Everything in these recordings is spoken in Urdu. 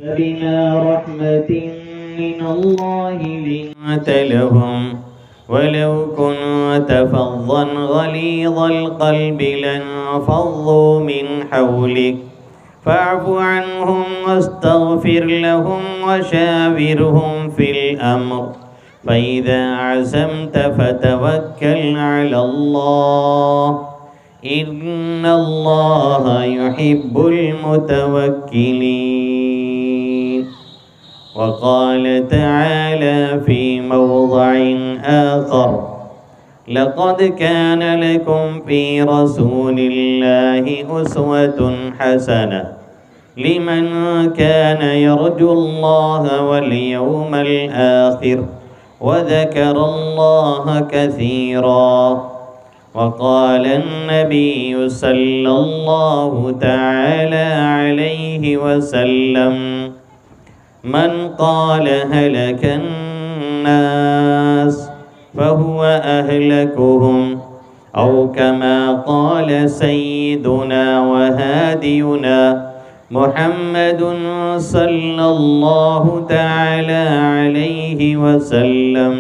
فبما رحمة من الله لنت لهم ولو كنت فظا غليظ القلب لانفضوا من حولك فاعف عنهم واستغفر لهم وشاورهم في الأمر فإذا عزمت فتوكل على الله إن الله يحب المتوكلين. وقال تعالى في موضع آخر لقد كان لكم في رسول الله أسوة حسنة لمن كان يرجو الله واليوم الآخر وذكر الله كثيرا. وقال النبي صلى الله تعالى عليه وسلم من قال هلك الناس فهو أهلكهم أو كما قال سيدنا وهادينا محمد صلى الله تعالى عليه وسلم.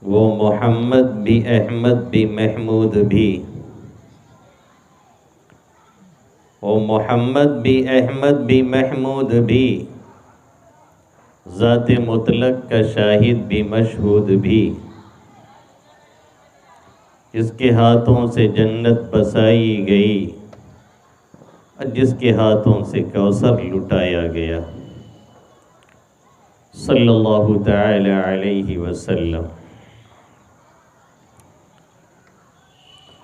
وہ محمد بھی احمد بھی محمود بھی، وہ محمد بھی احمد بھی محمود بھی، ذات مطلق کا شاہد بھی مشہود بھی، جس کے ہاتھوں سے جنت بسائی گئی اور جس کے ہاتھوں سے کوثر لٹایا گیا، صلی اللہ تعالی علیہ وسلم.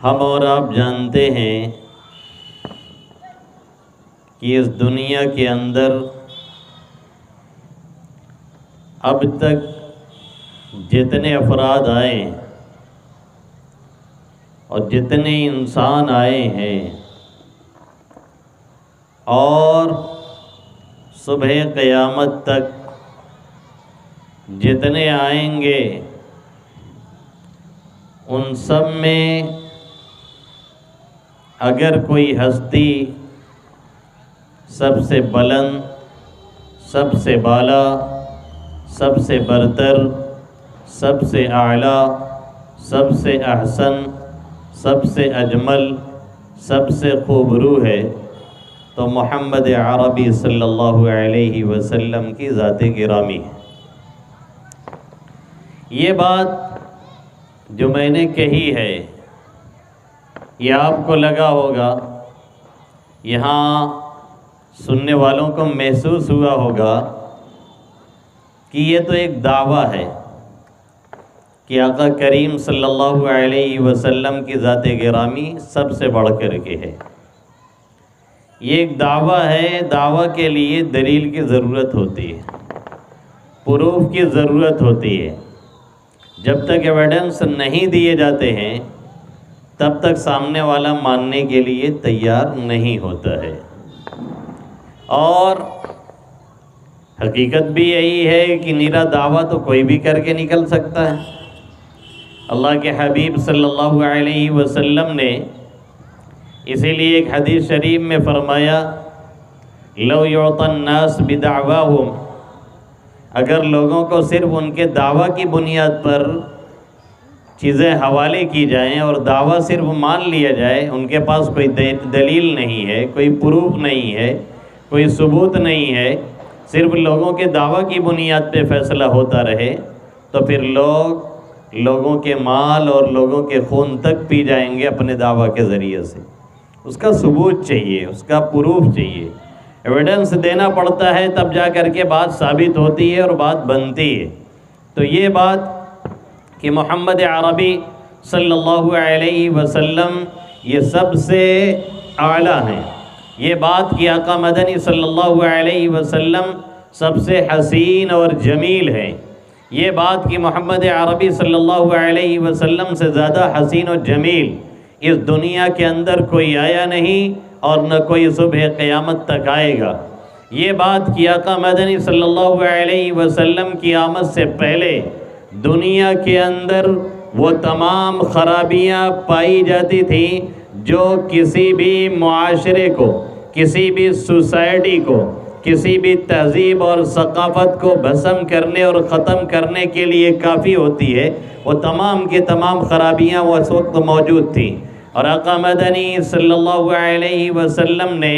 ہم اور آپ جانتے ہیں کہ اس دنیا کے اندر اب تک جتنے افراد آئے ہیں اور جتنے انسان آئے ہیں اور صبح قیامت تک جتنے آئیں گے ان سب میں اگر کوئی ہستی سب سے بلند، سب سے بالا، سب سے برتر، سب سے اعلیٰ، سب سے احسن، سب سے اجمل، سب سے خوبرو ہے تو محمد عربی صلی اللہ علیہ وسلم کی ذات گرامی ہے. یہ بات جو میں نے کہی ہے یہ آپ کو لگا ہوگا، یہاں سننے والوں کو محسوس ہوا ہوگا کہ یہ تو ایک دعویٰ ہے کہ آقا کریم صلی اللہ علیہ وسلم کی ذات گرامی سب سے بڑھ کر کے ہے. یہ ایک دعویٰ ہے، دعویٰ کے لیے دلیل کی ضرورت ہوتی ہے، پروف کی ضرورت ہوتی ہے. جب تک ایویڈنس نہیں دیے جاتے ہیں تب تک سامنے والا ماننے کے لیے تیار نہیں ہوتا ہے. اور حقیقت بھی یہی ہے کہ نیرا دعویٰ تو کوئی بھی کر کے نکل سکتا ہے. اللہ کے حبیب صلی اللہ علیہ وسلم نے اسی لیے ایک حدیث شریف میں فرمایا لو یعطى الناس بدعواہم، اگر لوگوں کو صرف ان کے دعویٰ کی بنیاد پر چیزیں حوالے کی جائیں اور دعویٰ صرف مان لیا جائے، ان کے پاس کوئی دلیل نہیں ہے، کوئی پروف نہیں ہے، کوئی ثبوت نہیں ہے، صرف لوگوں کے دعویٰ کی بنیاد پہ فیصلہ ہوتا رہے تو پھر لوگوں کے مال اور لوگوں کے خون تک پی جائیں گے اپنے دعویٰ کے ذریعے سے. اس کا ثبوت چاہیے، اس کا پروف چاہیے، ایویڈنس دینا پڑتا ہے تب جا کر کے بات ثابت ہوتی ہے اور بات بنتی ہے. تو یہ بات کہ محمد عربی صلی اللہ علیہ وسلم یہ سب سے اعلیٰ ہیں، یہ بات کہ آقا مدنی صلی اللہ علیہ وسلم سب سے حسین اور جمیل ہیں، یہ بات کہ محمد عربی صلی اللہ علیہ وسلم سے زیادہ حسین و جمیل اس دنیا کے اندر کوئی آیا نہیں اور نہ کوئی صبح قیامت تک آئے گا. یہ بات کہ آقا مدنی صلی اللہ علیہ وسلم کی آمد سے پہلے دنیا کے اندر وہ تمام خرابیاں پائی جاتی تھیں جو کسی بھی معاشرے کو، کسی بھی سوسائٹی کو، کسی بھی تہذیب اور ثقافت کو بھسم کرنے اور ختم کرنے کے لیے کافی ہوتی ہے، وہ تمام کی تمام خرابیاں وہ اس وقت موجود تھیں۔ اور آقا مدنی صلی اللہ علیہ وسلم نے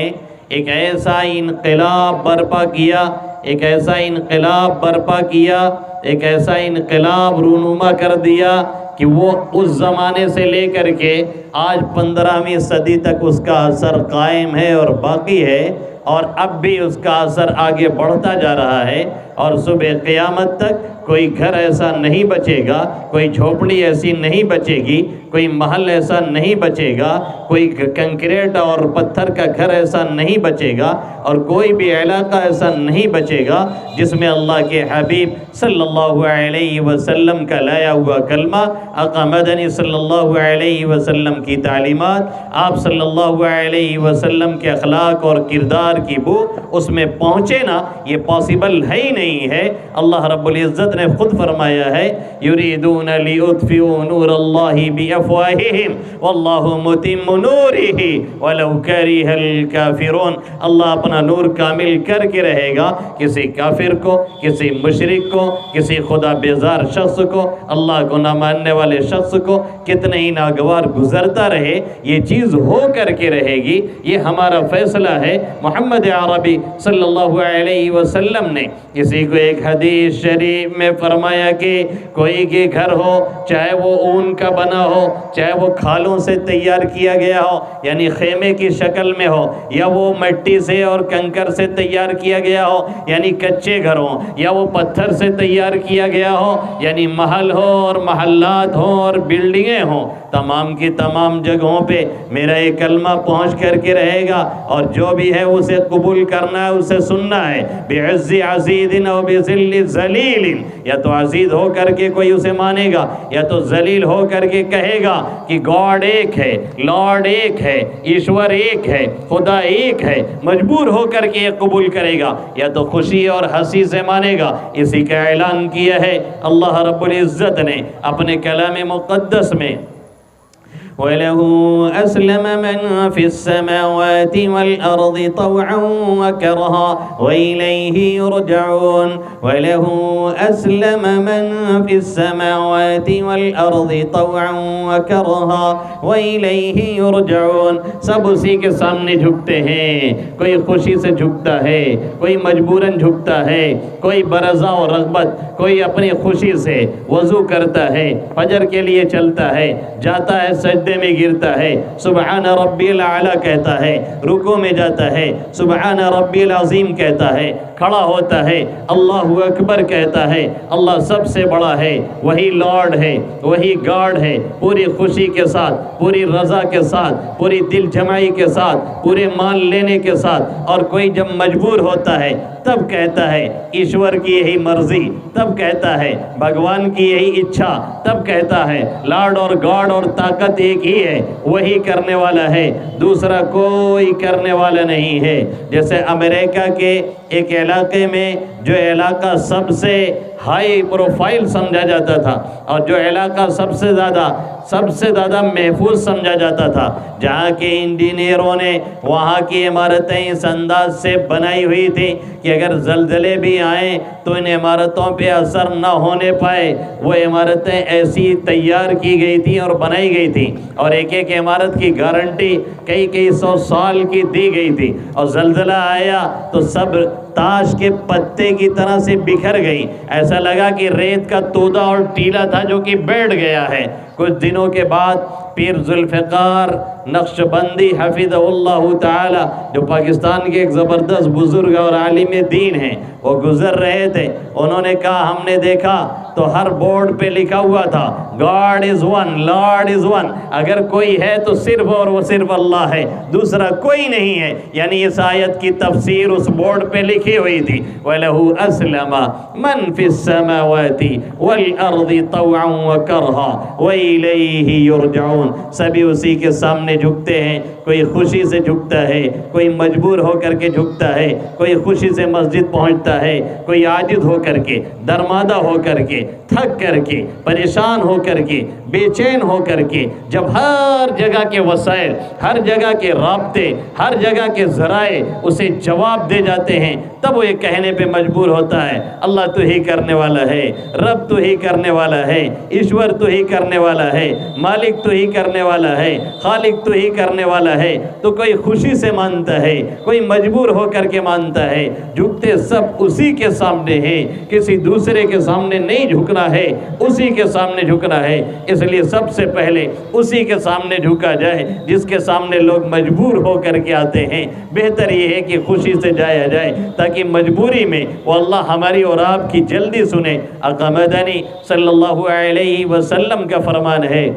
ایک ایسا انقلاب برپا کیا، ایک ایسا انقلاب برپا کیا، ایک ایسا انقلاب رونما کر دیا کہ وہ اس زمانے سے لے کر کے آج 15ویں صدی تک اس کا اثر قائم ہے اور باقی ہے، اور اب بھی اس کا اثر آگے بڑھتا جا رہا ہے، اور صبح قیامت تک کوئی گھر ایسا نہیں بچے گا، کوئی جھوپڑی ایسی نہیں بچے گی، کوئی محل ایسا نہیں بچے گا، کوئی کنکریٹ اور پتھر کا گھر ایسا نہیں بچے گا، اور کوئی بھی علاقہ ایسا نہیں بچے گا جس میں اللہ کے حبیب صلی اللہ علیہ وسلم کا لایا ہوا کلمہ، آقا مدنی صلی اللہ علیہ وسلم کی تعلیمات، آپ صلی اللہ علیہ وسلم کے اخلاق اور کردار کی بو اس میں پہنچے نا، یہ پاسبل ہے ہی نہیں ہے۔ اللہ رب العزت نے خود فرمایا ہے یریدون لیطفئوا نور اللہ بافواہہم واللہ متم نورہ ولو کرہ الکافرون۔ اللہ اپنا نور کامل کر کے رہے گا، کسی کافر کو، کسی مشرک کو، کسی خدا بیزار شخص کو، اللہ کو نہ ماننے والے شخص کو کتنے ہی ناگوار گزرتا رہے، یہ چیز ہو کر کے رہے گی۔ یہ ہمارا فیصلہ ہے۔ محمد عربی صلی اللہ علیہ وسلم نے کسی کو ایک حدیث شریف میں فرمایا کہ کوئی کے گھر ہو، چاہے وہ اون کا بنا ہو، چاہے وہ کھالوں سے تیار کیا گیا ہو یعنی خیمے کی شکل میں ہو، یا وہ مٹی سے اور کنکر سے تیار کیا گیا ہو یعنی کچے گھر ہوں، یا وہ پتھر سے تیار کیا گیا ہو یعنی محل ہو اور محلات ہوں اور بلڈنگیں ہوں، تمام کی تمام جگہوں پہ میرا یہ کلمہ پہنچ کر کے رہے گا، اور جو بھی ہے اسے قبول کرنا ہے، اسے سننا ہے۔ بعز عزیز و بذل ذلیل، یا تو عزیز ہو کر کے کوئی اسے مانے گا، یا تو ذلیل ہو کر کے کہے گا کہ گاڈ ایک ہے، لارڈ ایک ہے، ایشور ایک ہے، خدا ایک ہے، مجبور ہو کر کے یہ قبول کرے گا، یا تو خوشی اور ہنسی سے مانے گا۔ اسی کا اعلان کیا ہے اللہ رب العزت نے اپنے کلام مقدس میں، وَلَهُ أَسْلَمَ مَنْ فِي السَّمَاوَاتِ وَالْأَرْضِ طَوْعًا وَكَرْهًا وَإِلَيْهِ يُرْجَعُونَ وَلَهُ أَسْلَمَ مَنْ فِي السَّمَاوَاتِ وَالْأَرْضِ طَوْعًا وَكَرْهًا وَإِلَيْهِ يُرْجَعُونَ۔ سب اسی کے سامنے جھکتے ہیں، کوئی خوشی سے جھکتا ہے، کوئی مجبوراً جھکتا ہے، کوئی برضا و رغبت، کوئی اپنی خوشی سے وضو کرتا ہے، فجر کے لیے چلتا ہے، جاتا ہے سجدے میں گرتا ہے، سبحان ربی العالی کہتا ہے، رکوع میں جاتا ہے، سبحان ربی العظیم کہتا ہے، کھڑا ہوتا ہے، اللہ اکبر کہتا ہے، اللہ سب سے بڑا ہے، وہی لارڈ ہے، وہی گاڈ ہے، پوری خوشی کے ساتھ، پوری رضا کے ساتھ، پوری دل جمعی کے ساتھ، پورے مان لینے کے ساتھ۔ اور کوئی جب مجبور ہوتا ہے تب کہتا ہے ایشور کی یہی مرضی، تب کہتا ہے بھگوان کی یہی اچھا، تب کہتا ہے لارڈ اور گاڈ اور طاقت ایک ہی ہے، وہی کرنے والا ہے، دوسرا کوئی کرنے والا نہیں ہے۔ جیسے امریکہ کے ایک علاقے میں جو علاقہ سب سے ہائی پروفائل سمجھا جاتا تھا اور جو علاقہ سب سے زیادہ محفوظ سمجھا جاتا تھا، جہاں کے انجینئروں نے وہاں کی عمارتیں اس انداز سے بنائی ہوئی تھی کہ اگر زلزلے بھی آئیں تو ان عمارتوں پہ اثر نہ ہونے پائے، وہ عمارتیں ایسی تیار کی گئی تھیں اور بنائی گئی تھیں، اور ایک ایک عمارت کی گارنٹی کئی سو سال کی دی گئی تھی، اور زلزلہ آیا تو سب تاش کے پتے کی طرح سے بکھر گئی، ایسا لگا کہ ریت کا تودا اور ٹیلا تھا جو کہ بیٹھ گیا ہے۔ کچھ دنوں کے بعد پیر ذوالفقار نقشبندی حفظہ اللہ تعالی، جو پاکستان کے ایک زبردست بزرگ اور عالم دین ہیں، وہ گزر رہے تھے، انہوں نے کہا ہم نے دیکھا تو ہر بورڈ پہ لکھا ہوا تھا God is one, lord is one, اگر کوئی ہے تو صرف اور وہ صرف اللہ ہے، دوسرا کوئی نہیں ہے۔ یعنی اس آیت کی تفسیر اس بورڈ پہ لکھی ہوئی تھی وَلَهُ أَسْلَمَ مَنْ فِي السَّمَاوَاتِ وَالْأَرْضِ طَوْعًا وَكَرْهًا وَإِلَيْهِ يُرْجَعُونَ۔ یخضعون، سبھی اسی کے سامنے جھکتے ہیں۔ کوئی خوشی سے جھکتا ہے، کوئی مجبور ہو کر کے جھکتا ہے، کوئی خوشی سے مسجد پہنچتا ہے، کوئی عاجز ہو کر کے، درمادہ ہو کر کے، تھک کر کے، پریشان ہو کر کے، بے چین ہو کر کے، جب ہر جگہ کے وسائل، ہر جگہ کے رابطے، ہر جگہ کے ذرائع اسے جواب دے جاتے ہیں، تب وہ یہ کہنے پہ مجبور ہوتا ہے اللہ تو ہی کرنے والا ہے، رب تو ہی کرنے والا ہے، ایشور تو ہی کرنے والا ہے، مالک تو ہی کرنے والا ہے، خالق تو ہی کرنے والا ہے۔ تو کوئی خوشی سے مانتا ہے، کوئی مجبور ہو کر کے مانتا ہے، جھکتے سب اسی کے سامنے ہیں، کسی دوسرے کے سامنے نہیں جھکنا ہے، اسی کے سامنے جھکنا ہے۔ اس لیے سب سے پہلے اسی کے سامنے جھکا جائے جس کے سامنے لوگ مجبور ہو کر کے آتے ہیں۔ بہتر یہ ہے کہ خوشی سے جایا جائے تاکہ مجبوری میں وہ اللہ ہماری اور آپ کی جلدی سنے۔ آقا مدنی صلی اللہ علیہ وسلم کا فرمان ہے،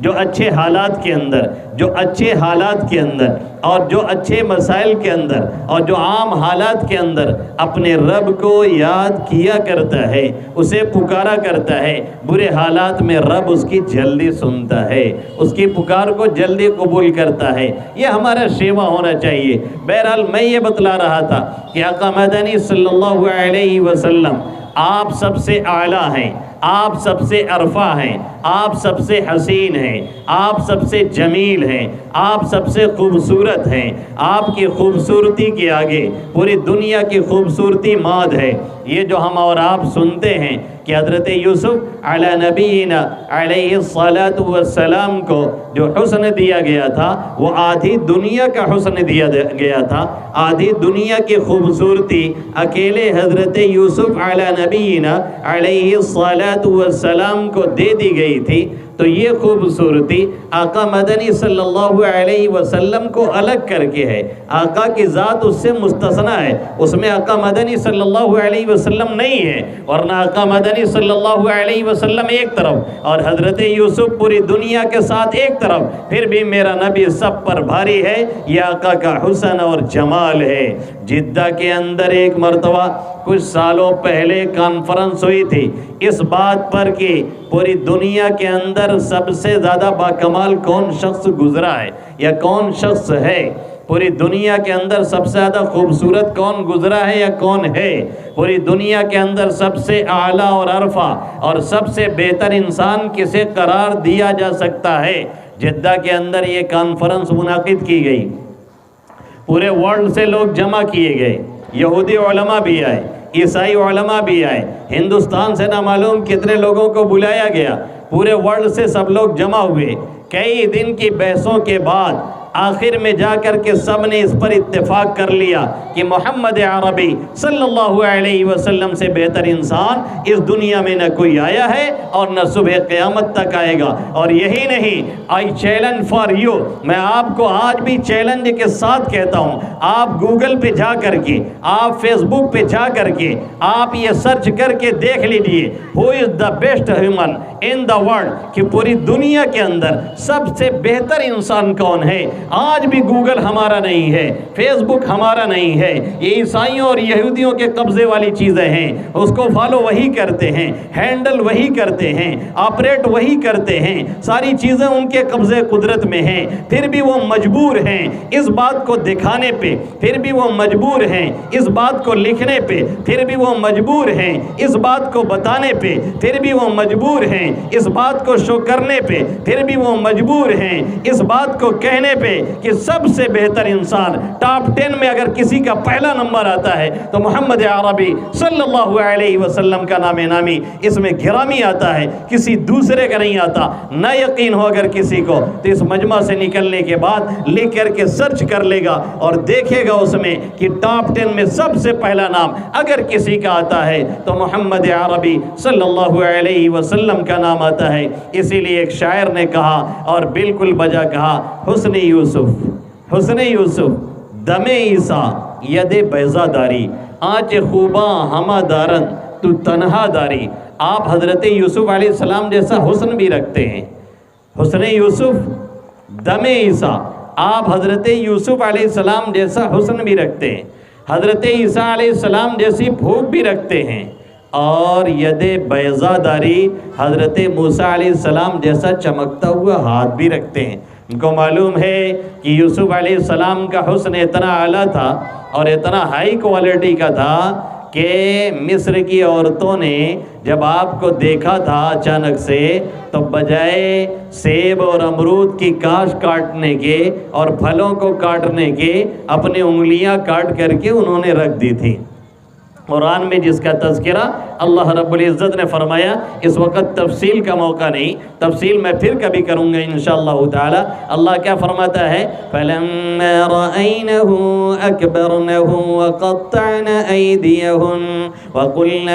جو اچھے حالات کے اندر، جو اچھے حالات کے اندر اور جو اچھے مسائل کے اندر اور جو عام حالات کے اندر اپنے رب کو یاد کیا کرتا ہے، اسے پکارا کرتا ہے، برے حالات میں رب اس کی جلدی سنتا ہے، اس کی پکار کو جلدی قبول کرتا ہے۔ یہ ہمارا شیوا ہونا چاہیے۔ بہرحال میں یہ بتلا رہا تھا کہ آقا مدنی صلی اللہ علیہ وسلم آپ سب سے اعلیٰ ہیں، آپ سب سے ارفع ہیں، آپ سب سے حسین ہیں، آپ سب سے جمیل ہیں، آپ سب سے خوبصورت ہیں۔ آپ کی خوبصورتی کے آگے پوری دنیا کی خوبصورتی ماد ہے۔ یہ جو ہم اور آپ سنتے ہیں کہ حضرت یوسف علی نبینا علیہ الصلاۃ والسلام کو جو حسن دیا گیا تھا وہ آدھی دنیا کا حسن دیا گیا تھا، آدھی دنیا کی خوبصورتی اکیلے حضرت یوسف علی نبینا علیہ الصلاۃ والسلام کو دے دی گئی تھی۔ تو یہ خوبصورتی آقا مدنی صلی اللہ علیہ وسلم کو الگ کر کے ہے، آقا کی ذات اس سے مستثنیٰ ہے، اس میں آقا مدنی صلی اللہ علیہ وسلم نہیں ہے، ورنہ آقا مدنی صلی اللہ علیہ وسلم ایک طرف اور حضرت یوسف پوری دنیا کے ساتھ ایک طرف، پھر بھی میرا نبی سب پر بھاری ہے۔ یہ آقا کا حسن اور جمال ہے۔ جدہ کے اندر ایک مرتبہ کچھ سالوں پہلے کانفرنس ہوئی تھی اس بات پر کہ پوری دنیا کے اندر سب سے زیادہ باکمال کون شخص گزرا ہے یا کون شخص ہے، پوری دنیا کے اندر سب سے زیادہ خوبصورت کون گزرا ہے یا کون ہے، پوری دنیا کے اندر سب سے اعلیٰ اور عرفہ اور سب سے بہتر انسان کسے قرار دیا جا سکتا ہے۔ جدہ کے اندر یہ کانفرنس منعقد کی گئی، پورے ورلڈ سے لوگ جمع کیے گئے، یہودی علماء بھی آئے، عیسائی علماء بھی آئے، ہندوستان سے نہ معلوم کتنے لوگوں کو بلایا گیا، پورے ورلڈ سے سب لوگ جمع ہوئے۔ کئی دن کی بحثوں کے بعد آخر میں جا کر کے سب نے اس پر اتفاق کر لیا کہ محمد عربی صلی اللہ علیہ وسلم سے بہتر انسان اس دنیا میں نہ کوئی آیا ہے اور نہ صبح قیامت تک آئے گا۔ اور یہی نہیں، آئی چیلنج فار یو، میں آپ کو آج بھی چیلنج کے ساتھ کہتا ہوں، آپ گوگل پہ جا کر کے، آپ فیس بک پہ جا کر کے آپ یہ سرچ کر کے دیکھ لیجئے who is the best human in the world, کہ پوری دنیا کے اندر سب سے بہتر انسان کون ہے۔ آج بھی گوگل ہمارا نہیں ہے، فیس بک ہمارا نہیں ہے، یہ عیسائیوں اور یہودیوں کے قبضے والی چیزیں ہیں، اس کو فالو وہی کرتے ہیں، ہینڈل وہی کرتے ہیں، آپریٹ وہی کرتے ہیں، ساری چیزیں ان کے قبضے قدرت میں ہیں، پھر بھی وہ مجبور ہیں اس بات کو دکھانے پہ، پھر بھی وہ مجبور ہیں اس بات کو لکھنے پہ، پھر بھی وہ مجبور ہیں اس بات کو بتانے پہ، پھر بھی وہ مجبور ہیں اس بات کو شو کرنے پہ، پھر بھی وہ مجبور ہیں اس بات کو کہنے پہ کہ سب سے بہتر انسان ٹاپ 10 میں اگر کسی کا پہلا نمبر آتا ہے تو محمد عربی صلی اللہ علیہ وسلم کا نام نامی اس میں گرامی آتا ہے، کسی دوسرے کا نہیں آتا۔ نہ یقین ہو اگر کسی کو تو اس مجمع سے نکلنے کے بعد لکھ کر کے سرچ کر لے گا اور دیکھے گا اس میں کہ ٹاپ 10 میں سب سے پہلا نام اگر کسی کا آتا ہے تو محمد عربی صلی اللہ علیہ وسلم کا نام آتا ہے۔ اسی لیے ایک شاعر نے کہا اور بالکل بجا کہا، حسن یوسف دم عیسیٰ ید بیضا داری، آنچ خوباں ہما دارن تو تنہا داری۔ آپ حضرت یوسف علیہ السلام جیسا حسن بھی رکھتے ہیں، حسن یوسف دم عیسیٰ، آپ حضرت یوسف علیہ السلام جیسا حسن بھی رکھتے ہیں، حضرت عیسیٰ علیہ السلام جیسی بھوک بھی رکھتے ہیں، اور ید بیضا داری حضرت موسیٰ علیہ السلام جیسا چمکتا ہوا ہاتھ بھی رکھتے ہیں۔ ان کو معلوم ہے کہ یوسف علیہ السلام کا حسن اتنا اعلیٰ تھا اور اتنا ہائی کوالٹی کا تھا کہ مصر کی عورتوں نے جب آپ کو دیکھا تھا اچانک سے تو بجائے سیب اور امرود کی کاش کاٹنے کے اور پھلوں کو کاٹنے کے اپنی انگلیاں کاٹ کر کے انہوں نے رکھ دی تھی۔ قرآن میں جس کا تذکرہ اللہ رب العزت نے فرمایا، اس وقت تفصیل کا موقع نہیں، تفصیل میں پھر کبھی کروں گا انشاءاللہ تعالی۔ اللہ کیا فرماتا ہے؟ فَلَمَّا رَأَيْنَهُ أَكْبَرْنَهُ وَقَطَّعْنَ أَيْدِيَهُنَّ وَقُلْنَ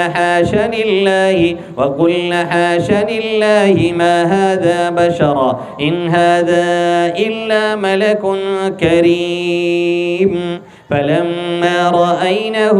حَاشَ لِلَّهِ مَا هَذَا بَشَرًا إِنْ هَذَا إِلَّا مَلَكٌ كَرِيمٌ فَلَمَّا رَأَيْنَهُ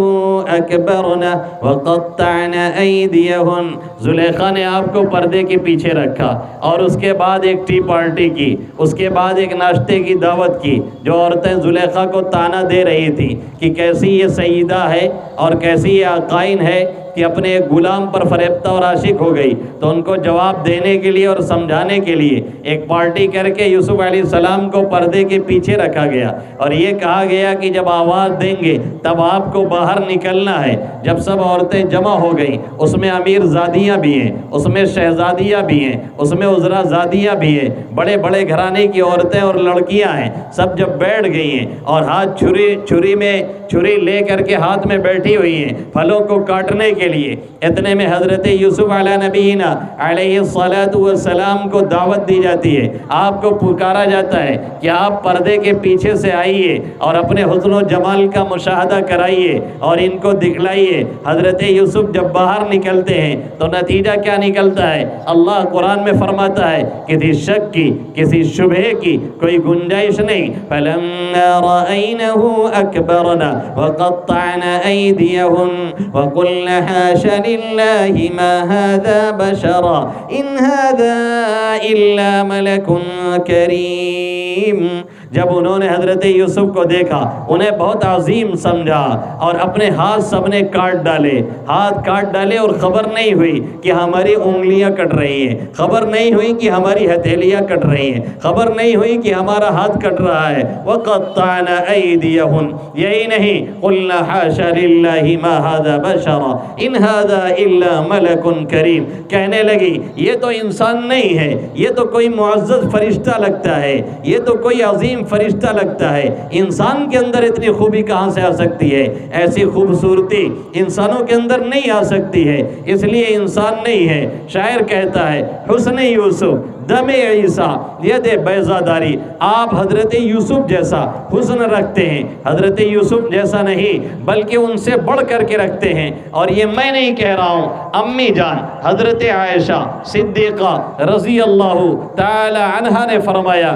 أَكْبَرْنَهُ وَقَطَّعْنَ أَيْدِيَهُنَّ زلیخا نے آپ کو پردے کے پیچھے رکھا اور اس کے بعد ایک ٹی پارٹی کی، اس کے بعد ایک ناشتے کی دعوت کی، جو عورتیں زلیخا کو طعنہ دے رہی تھی کہ کیسی یہ سیدہ ہے اور کیسی یہ عقائن ہے کہ اپنے ایک غلام پر فریفتہ اور عاشق ہو گئی، تو ان کو جواب دینے کے لیے اور سمجھانے کے لیے ایک پارٹی کر کے یوسف علیہ السلام کو پردے کے پیچھے رکھا گیا اور یہ کہا گیا کہ جب آواز دیں گے تب آپ کو باہر نکلنا ہے۔ جب سب عورتیں جمع ہو گئیں، اس میں امیر زادیاں بھی ہیں، اس میں شہزادیاں بھی ہیں، اس میں عذرا زادیاں بھی ہیں، بڑے بڑے گھرانے کی عورتیں اور لڑکیاں ہیں، سب جب بیٹھ گئی ہیں اور ہاتھ چھری لے کر کے ہاتھ میں بیٹھی ہوئی ہیں پھلوں کو کاٹنے کے لیے، اتنے میں حضرت یوسف علیہ نبینا علیہ السلام کو دعوت دی جاتی ہے، آپ کو پکارا جاتا ہے کہ آپ پردے کے پیچھے سے آئیے اور اپنے حسن و جمال کا مشاہدہ کرائیے اور ان کو دکھلائیے۔ حضرت یوسف جب باہر نکلتے ہیں تو نتیجہ کیا نکلتا ہے؟ اللہ قرآن میں فرماتا ہے کسی شک کی، کسی شبہ کی کوئی گنجائش نہیں۔ فَلَمَّا رَأَيْنَهُ أَكْبَرْنَهُ وَقَطَّعْنَ أَيْدِيَهُنَّ وَقُلْنَ حَاشَ لِلَّهِ مَا هَذَا بَشَرًا إِنْ هَذَا إِلَّا مَلَكٌ كَرِيمٌ۔ جب انہوں نے حضرت یوسف کو دیکھا انہیں بہت عظیم سمجھا اور اپنے ہاتھ سب نے کاٹ ڈالے اور خبر نہیں ہوئی کہ ہماری انگلیاں کٹ رہی ہیں، خبر نہیں ہوئی کہ ہماری ہتھیلیاں کٹ رہی ہیں، خبر نہیں ہوئی کہ ہمارا ہاتھ کٹ رہا ہے۔ وَقَطَّعْنَ أَيْدِيَهُنَّ، یہی نہیں قُلْنَا حَاشَ لِلَّهِ مَا هَذَا بَشَرًا إِنْ هَذَا إِلَّا مَلَكٌ كَرِيمٌ۔ کہنے لگی یہ تو انسان نہیں ہے، یہ تو کوئی معزز فرشتہ لگتا ہے، یہ تو کوئی عظیم فرشتہ لگتا ہے، انسان کے اندر اتنی خوبی کہاں سے آ سکتی ہے؟ ایسی خوبصورتی انسانوں کے اندر نہیں آ سکتی ہے، اس لیے انسان نہیں ہے۔ شاعر کہتا ہے حسن یوسف دم عیسیٰ ید بیضا داری، آپ حضرت یوسف جیسا حسن رکھتے ہیں، حضرت یوسف جیسا نہیں بلکہ ان سے بڑھ کر کے رکھتے ہیں۔ اور یہ میں نہیں کہہ رہا ہوں، امی جان حضرت عائشہ صدیقہ رضی اللہ تعالی عنہا نے فرمایا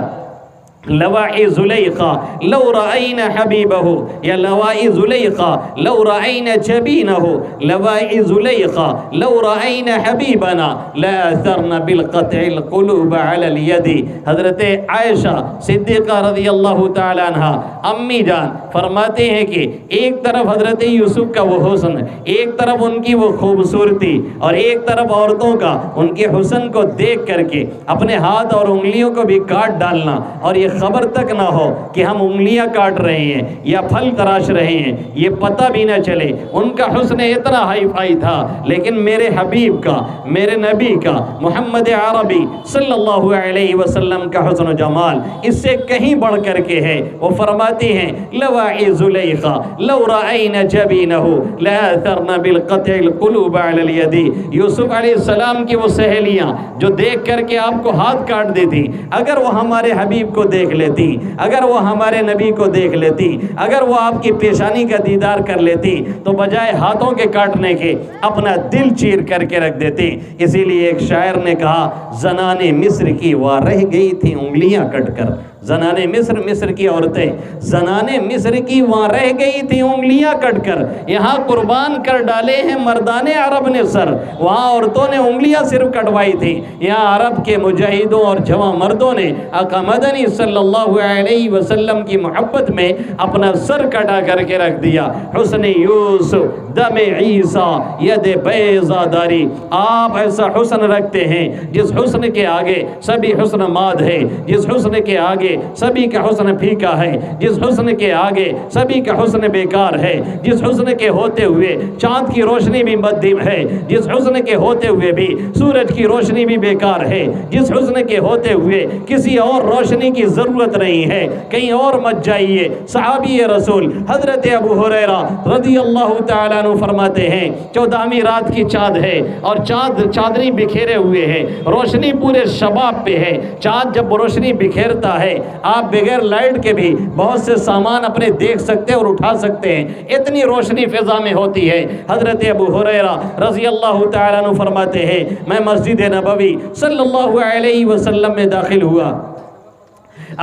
لوائی زلیخا لو رأین حبیبہ، یا لوائی زلیخا لو رأین جبینہ، لوائی زلیخا لو رأین حبیبنا لا اثرن بالقطع القلوب علی الید۔ حضرت عائشہ صدیقہ رضی اللہ تعالی عنہ امی جان فرماتے ہیں کہ ایک طرف حضرت یوسف کا وہ حسن، ایک طرف ان کی وہ خوبصورتی اور ایک طرف عورتوں کا ان کے حسن کو دیکھ کر کے اپنے ہاتھ اور انگلیوں کو بھی کاٹ ڈالنا اور یہ خبر تک نہ ہو کہ ہم انگلیاں کاٹ رہے ہیں یا پھل تراش رہے ہیں، یہ پتہ بھی نہ چلے۔ ان کا حسن اتنا ہائی فائی تھا، لیکن میرے حبیب کا، میرے نبی کا، محمد عربی صلی اللہ علیہ وسلم کا حسن و جمال اس سے کہیں بڑھ کر کے ہے۔ وہ فرماتی ہیں لوائی زلیخا لو رأین جبینہ لا اثرن بالقطع القلوب علی الید۔ یوسف علیہ السلام کی وہ سہیلیاں جو دیکھ کر کے آپ کو ہاتھ کاٹ دیتی، اگر وہ ہمارے حبیب کو دیکھ لیتی، اگر وہ ہمارے نبی کو دیکھ لیتی، اگر وہ آپ کی پیشانی کا دیدار کر لیتی تو بجائے ہاتھوں کے کاٹنے کے اپنا دل چیر کر کے رکھ دیتی۔ اسی لیے ایک شاعر نے کہا زنان مصر کی وہ رہ گئی تھی انگلیاں کٹ کر، زنان مصر، مصر کی عورتیں، زنان مصر کی وہاں رہ گئی تھی انگلیاں کٹ کر، یہاں قربان کر ڈالے ہیں مردان عرب نے سر، وہاں عورتوں نے انگلیاں صرف کٹوائی تھی، یہاں عرب کے مجاہدوں اور جوان مردوں نے آقا مدنی صلی اللہ علیہ وسلم کی محبت میں اپنا سر کٹا کر کے رکھ دیا۔ حسن یوسف دم عیسیٰ ید بیضا داری، آپ ایسا حسن رکھتے ہیں جس حسن کے آگے سبھی حسن ماد ہے، جس حسن کے آگے سبھی کا حسن پھیکا ہے، جس حسن کے آگے سبھی کا حسن بیکار ہے، جس حسن کے ہوتے ہوئے چاند کی روشنی بھی مدھم ہے، جس حسن کے ہوتے ہوئے بھی سورج کی روشنی بھی بیکار ہے، جس حسن کے ہوتے ہوئے کسی اور روشنی کی ضرورت نہیں ہے، کہیں اور مت جائیے۔ صحابی رسول حضرت ابو ہریرہ رضی اللہ تعالیٰ عنہ فرماتے ہیں 14ویں رات کی چاند ہے اور چاندنی بکھیرے ہوئے ہے، روشنی پورے شباب پہ ہے، چاند جب روشنی بکھیرتا ہے آپ بغیر لائٹ کے بھی بہت سے سامان اپنے دیکھ سکتے اور اٹھا سکتے ہیں، اتنی روشنی فضا میں ہوتی ہے۔ حضرت ابو ہریرہ رضی اللہ تعالیٰ عنہ فرماتے ہیں میں مسجد نبوی صلی اللہ علیہ وسلم میں داخل ہوا،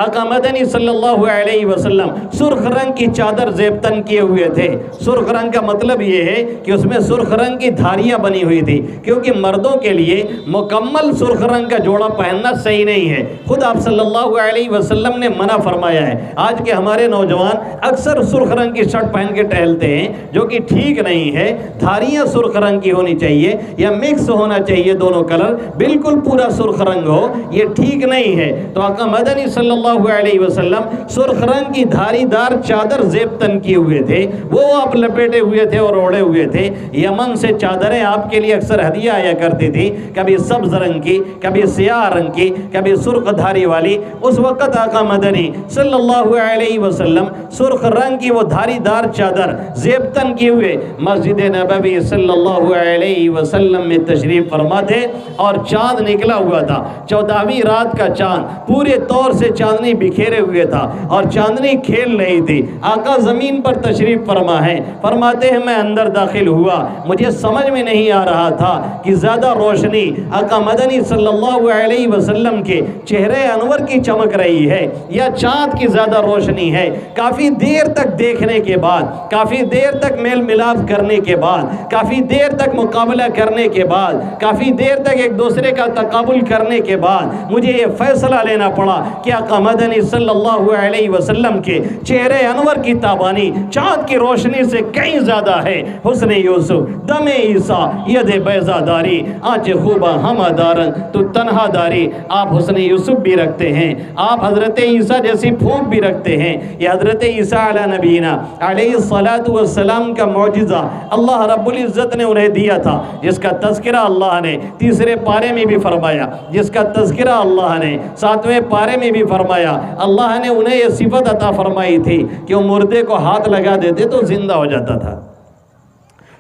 آقا مدنی صلی اللہ علیہ وسلم سرخ رنگ کی چادر زیب تن کیے ہوئے تھے۔ سرخ رنگ کا مطلب یہ ہے کہ اس میں سرخ رنگ کی دھاریاں بنی ہوئی تھی، کیونکہ مردوں کے لیے مکمل سرخ رنگ کا جوڑا پہننا صحیح نہیں ہے، خود آپ صلی اللہ علیہ وسلم نے منع فرمایا ہے۔ آج کے ہمارے نوجوان اکثر سرخ رنگ کی شرٹ پہن کے ٹہلتے ہیں جو کہ ٹھیک نہیں ہے، دھاریاں سرخ رنگ کی ہونی چاہیے یا مکس ہونا چاہیے دونوں کلر، بالکل پورا سرخ رنگ ہو، یہ ٹھیک نہیں ہے۔ تو آقا مدنی صلی اللہ علیہ وسلم سرخ رنگ کی دھاری دار چادر زیب تن کیے ہوئے تھے، وہ آپ لپیٹے ہوئے تھے اور اوڑے ہوئے تھے۔ یمن سے چادریں آپ کے لیے اکثر ہدیہ آیا کرتی تھی، کبھی سبز رنگ کی، کبھی سیاہ رنگ کی، کبھی سرخ دھاری والی۔ اس وقت آقا مدنی صلی اللہ علیہ وسلم سرخ رنگ کی وہ دھاری دار چادر زیب تن کیے ہوئے مسجد نبوی صلی اللہ علیہ وسلم میں تشریف فرما تھے، اور چاند نکلا ہوا تھا، 14ویں رات کا چاند پورے طور سے چاندنی بکھیرے ہوئے تھا اور چاندنی کھیل رہی تھی۔ آقا زمین پر تشریف فرما ہے، فرماتے ہیں میں اندر داخل ہوا، مجھے سمجھ میں نہیں آ رہا تھا کہ زیادہ روشنی آقا مدنی صلی اللہ علیہ وسلم کے چہرے انور کی چمک رہی ہے یا چاند کی زیادہ روشنی ہے۔ کافی دیر تک دیکھنے کے بعد، کافی دیر تک میل ملاپ کرنے کے بعد، کافی دیر تک مقابلہ کرنے کے بعد، کافی دیر تک ایک دوسرے کا تقابل کرنے کے بعد مجھے یہ فیصلہ لینا پڑا کہ آقا مدنی صلی اللہ علیہ وسلم کے چہرے انور کی تابانی چاند کی روشنی سے کہیں زیادہ ہے۔ حسن یوسف دم عیسیٰ ید بیضا داری، آنچ خوبہ ہمہ دارن تو تنہا داری۔ آپ حسن یوسف بھی رکھتے ہیں، آپ حضرت عیسیٰ جیسی پھونک بھی رکھتے ہیں۔ یہ حضرت عیسیٰ علی نبینا علیہ الصلاۃ والسلام کا معجزہ اللہ رب العزت نے انہیں دیا تھا، جس کا تذکرہ اللہ نے تیسرے پارے میں بھی فرمایا، جس کا تذکرہ اللہ نے 7ویں پارے میں بھی فرمایا۔ اللہ نے انہیں یہ صفت عطا فرمائی تھی کہ وہ مردے کو ہاتھ لگا دیتے تو زندہ ہو جاتا تھا۔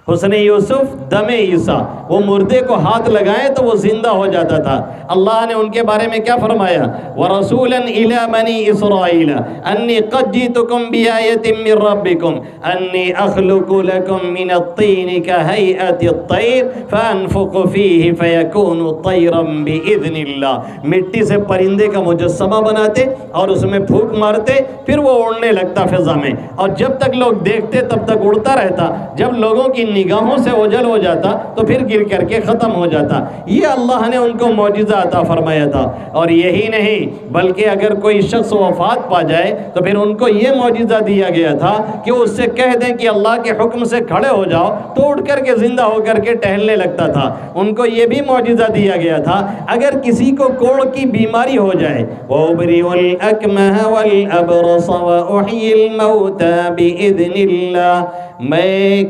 حسن یوسف دم عیسیٰ، وہ مردے کو ہاتھ لگائیں تو وہ زندہ ہو جاتا تھا۔ اللہ نے ان کے بارے میں کیا فرمایا؟ وَرَسُولًا إِلَى بَنِي إِسْرَائِيلَ أَنِّي قَدْ جِئْتُكُمْ بِآيَةٍ مِّن رَّبِّكُمْ أَنِّي أَخْلُقُ لَكُم مِّنَ الطِّينِ كَهَيْئَةِ الطَّيْرِ فَأَنفُخُ فِيهِ فَيَكُونُ طَيْرًا بِإِذْنِ اللَّهِ۔ مٹی سے پرندے کا مجسمہ بناتے اور اس میں پھونک مارتے، پھر وہ اڑنے لگتا فضا میں، اور جب تک لوگ دیکھتے تب تک اڑتا رہتا، جب لوگوں کی نگاہوں سے اوجھل ہو جاتا تو پھر گر کر کے ختم ہو جاتا۔ یہ اللہ نے ان کو معجزہ عطا فرمایا تھا۔ اور یہی نہیں بلکہ اگر کوئی شخص وفات پا جائے تو پھر ان کو یہ معجزہ دیا گیا تھا کہ اس سے کہہ دیں کہ اللہ کے حکم سے کھڑے ہو جاؤ تو اٹھ کر کے زندہ ہو کر کے ٹہلنے لگتا تھا۔ ان کو یہ بھی معجزہ دیا گیا تھا اگر کسی کو کوڑ کی بیماری ہو جائے، وَأُبْرِئُ الْأَكْمَحَ وَالْأَبْرَصَ وَأُحْيِي الْمَوْتَى بِإِذْنِ اللَّهِ، میں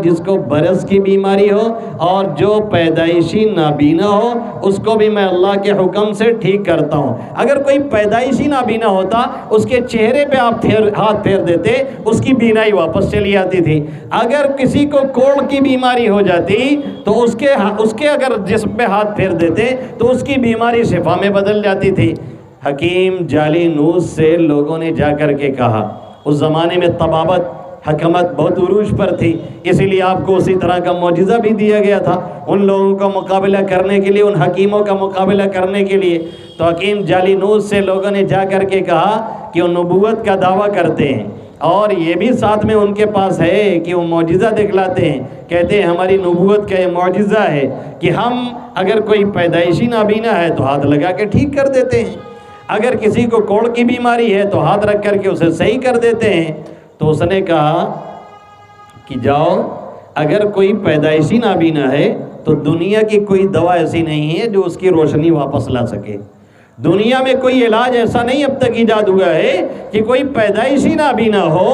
جس کو برس کی بیماری ہو اور جو پیدائشی نابینا ہو اس کو بھی میں اللہ کے حکم سے ٹھیک کرتا ہوں۔ اگر کوئی پیدائشی نابینا ہوتا اس کے چہرے پہ آپ ہاتھ پھیر دیتے، اس کی بینائی واپس چلی آتی تھی۔ اگر کسی کو کوڑ کی بیماری ہو جاتی تو اس کے اگر جسم پہ ہاتھ پھیر دیتے تو اس کی بیماری شفا میں بدل جاتی تھی۔ حکیم جعلی نوز سے لوگوں نے جا کر کے کہا، اس زمانے میں طبابت حکمت بہت عروج پر تھی، اسی لیے آپ کو اسی طرح کا معجزہ بھی دیا گیا تھا ان لوگوں کا مقابلہ کرنے کے لیے، ان حکیموں کا مقابلہ کرنے کے لیے۔ تو حکیم جالینوس سے لوگوں نے جا کر کے کہا کہ وہ نبوت کا دعویٰ کرتے ہیں، اور یہ بھی ساتھ میں ان کے پاس ہے کہ وہ معجزہ دکھلاتے ہیں، کہتے ہیں ہماری نبوت کا یہ معجزہ ہے کہ ہم اگر کوئی پیدائشی نابینا ہے تو ہاتھ لگا کے ٹھیک کر دیتے ہیں، اگر کسی کو کوڑ کی بیماری ہے تو ہاتھ رکھ کر کے اسے صحیح کر دیتے ہیں۔ تو اس نے کہا کہ جاؤ، اگر کوئی پیدائشی نابینا ہے تو دنیا کی کوئی دوا ایسی نہیں ہے جو اس کی روشنی واپس لا سکے، دنیا میں کوئی علاج ایسا نہیں اب تک ایجاد ہوا ہے کہ کوئی پیدائشی نابینا ہو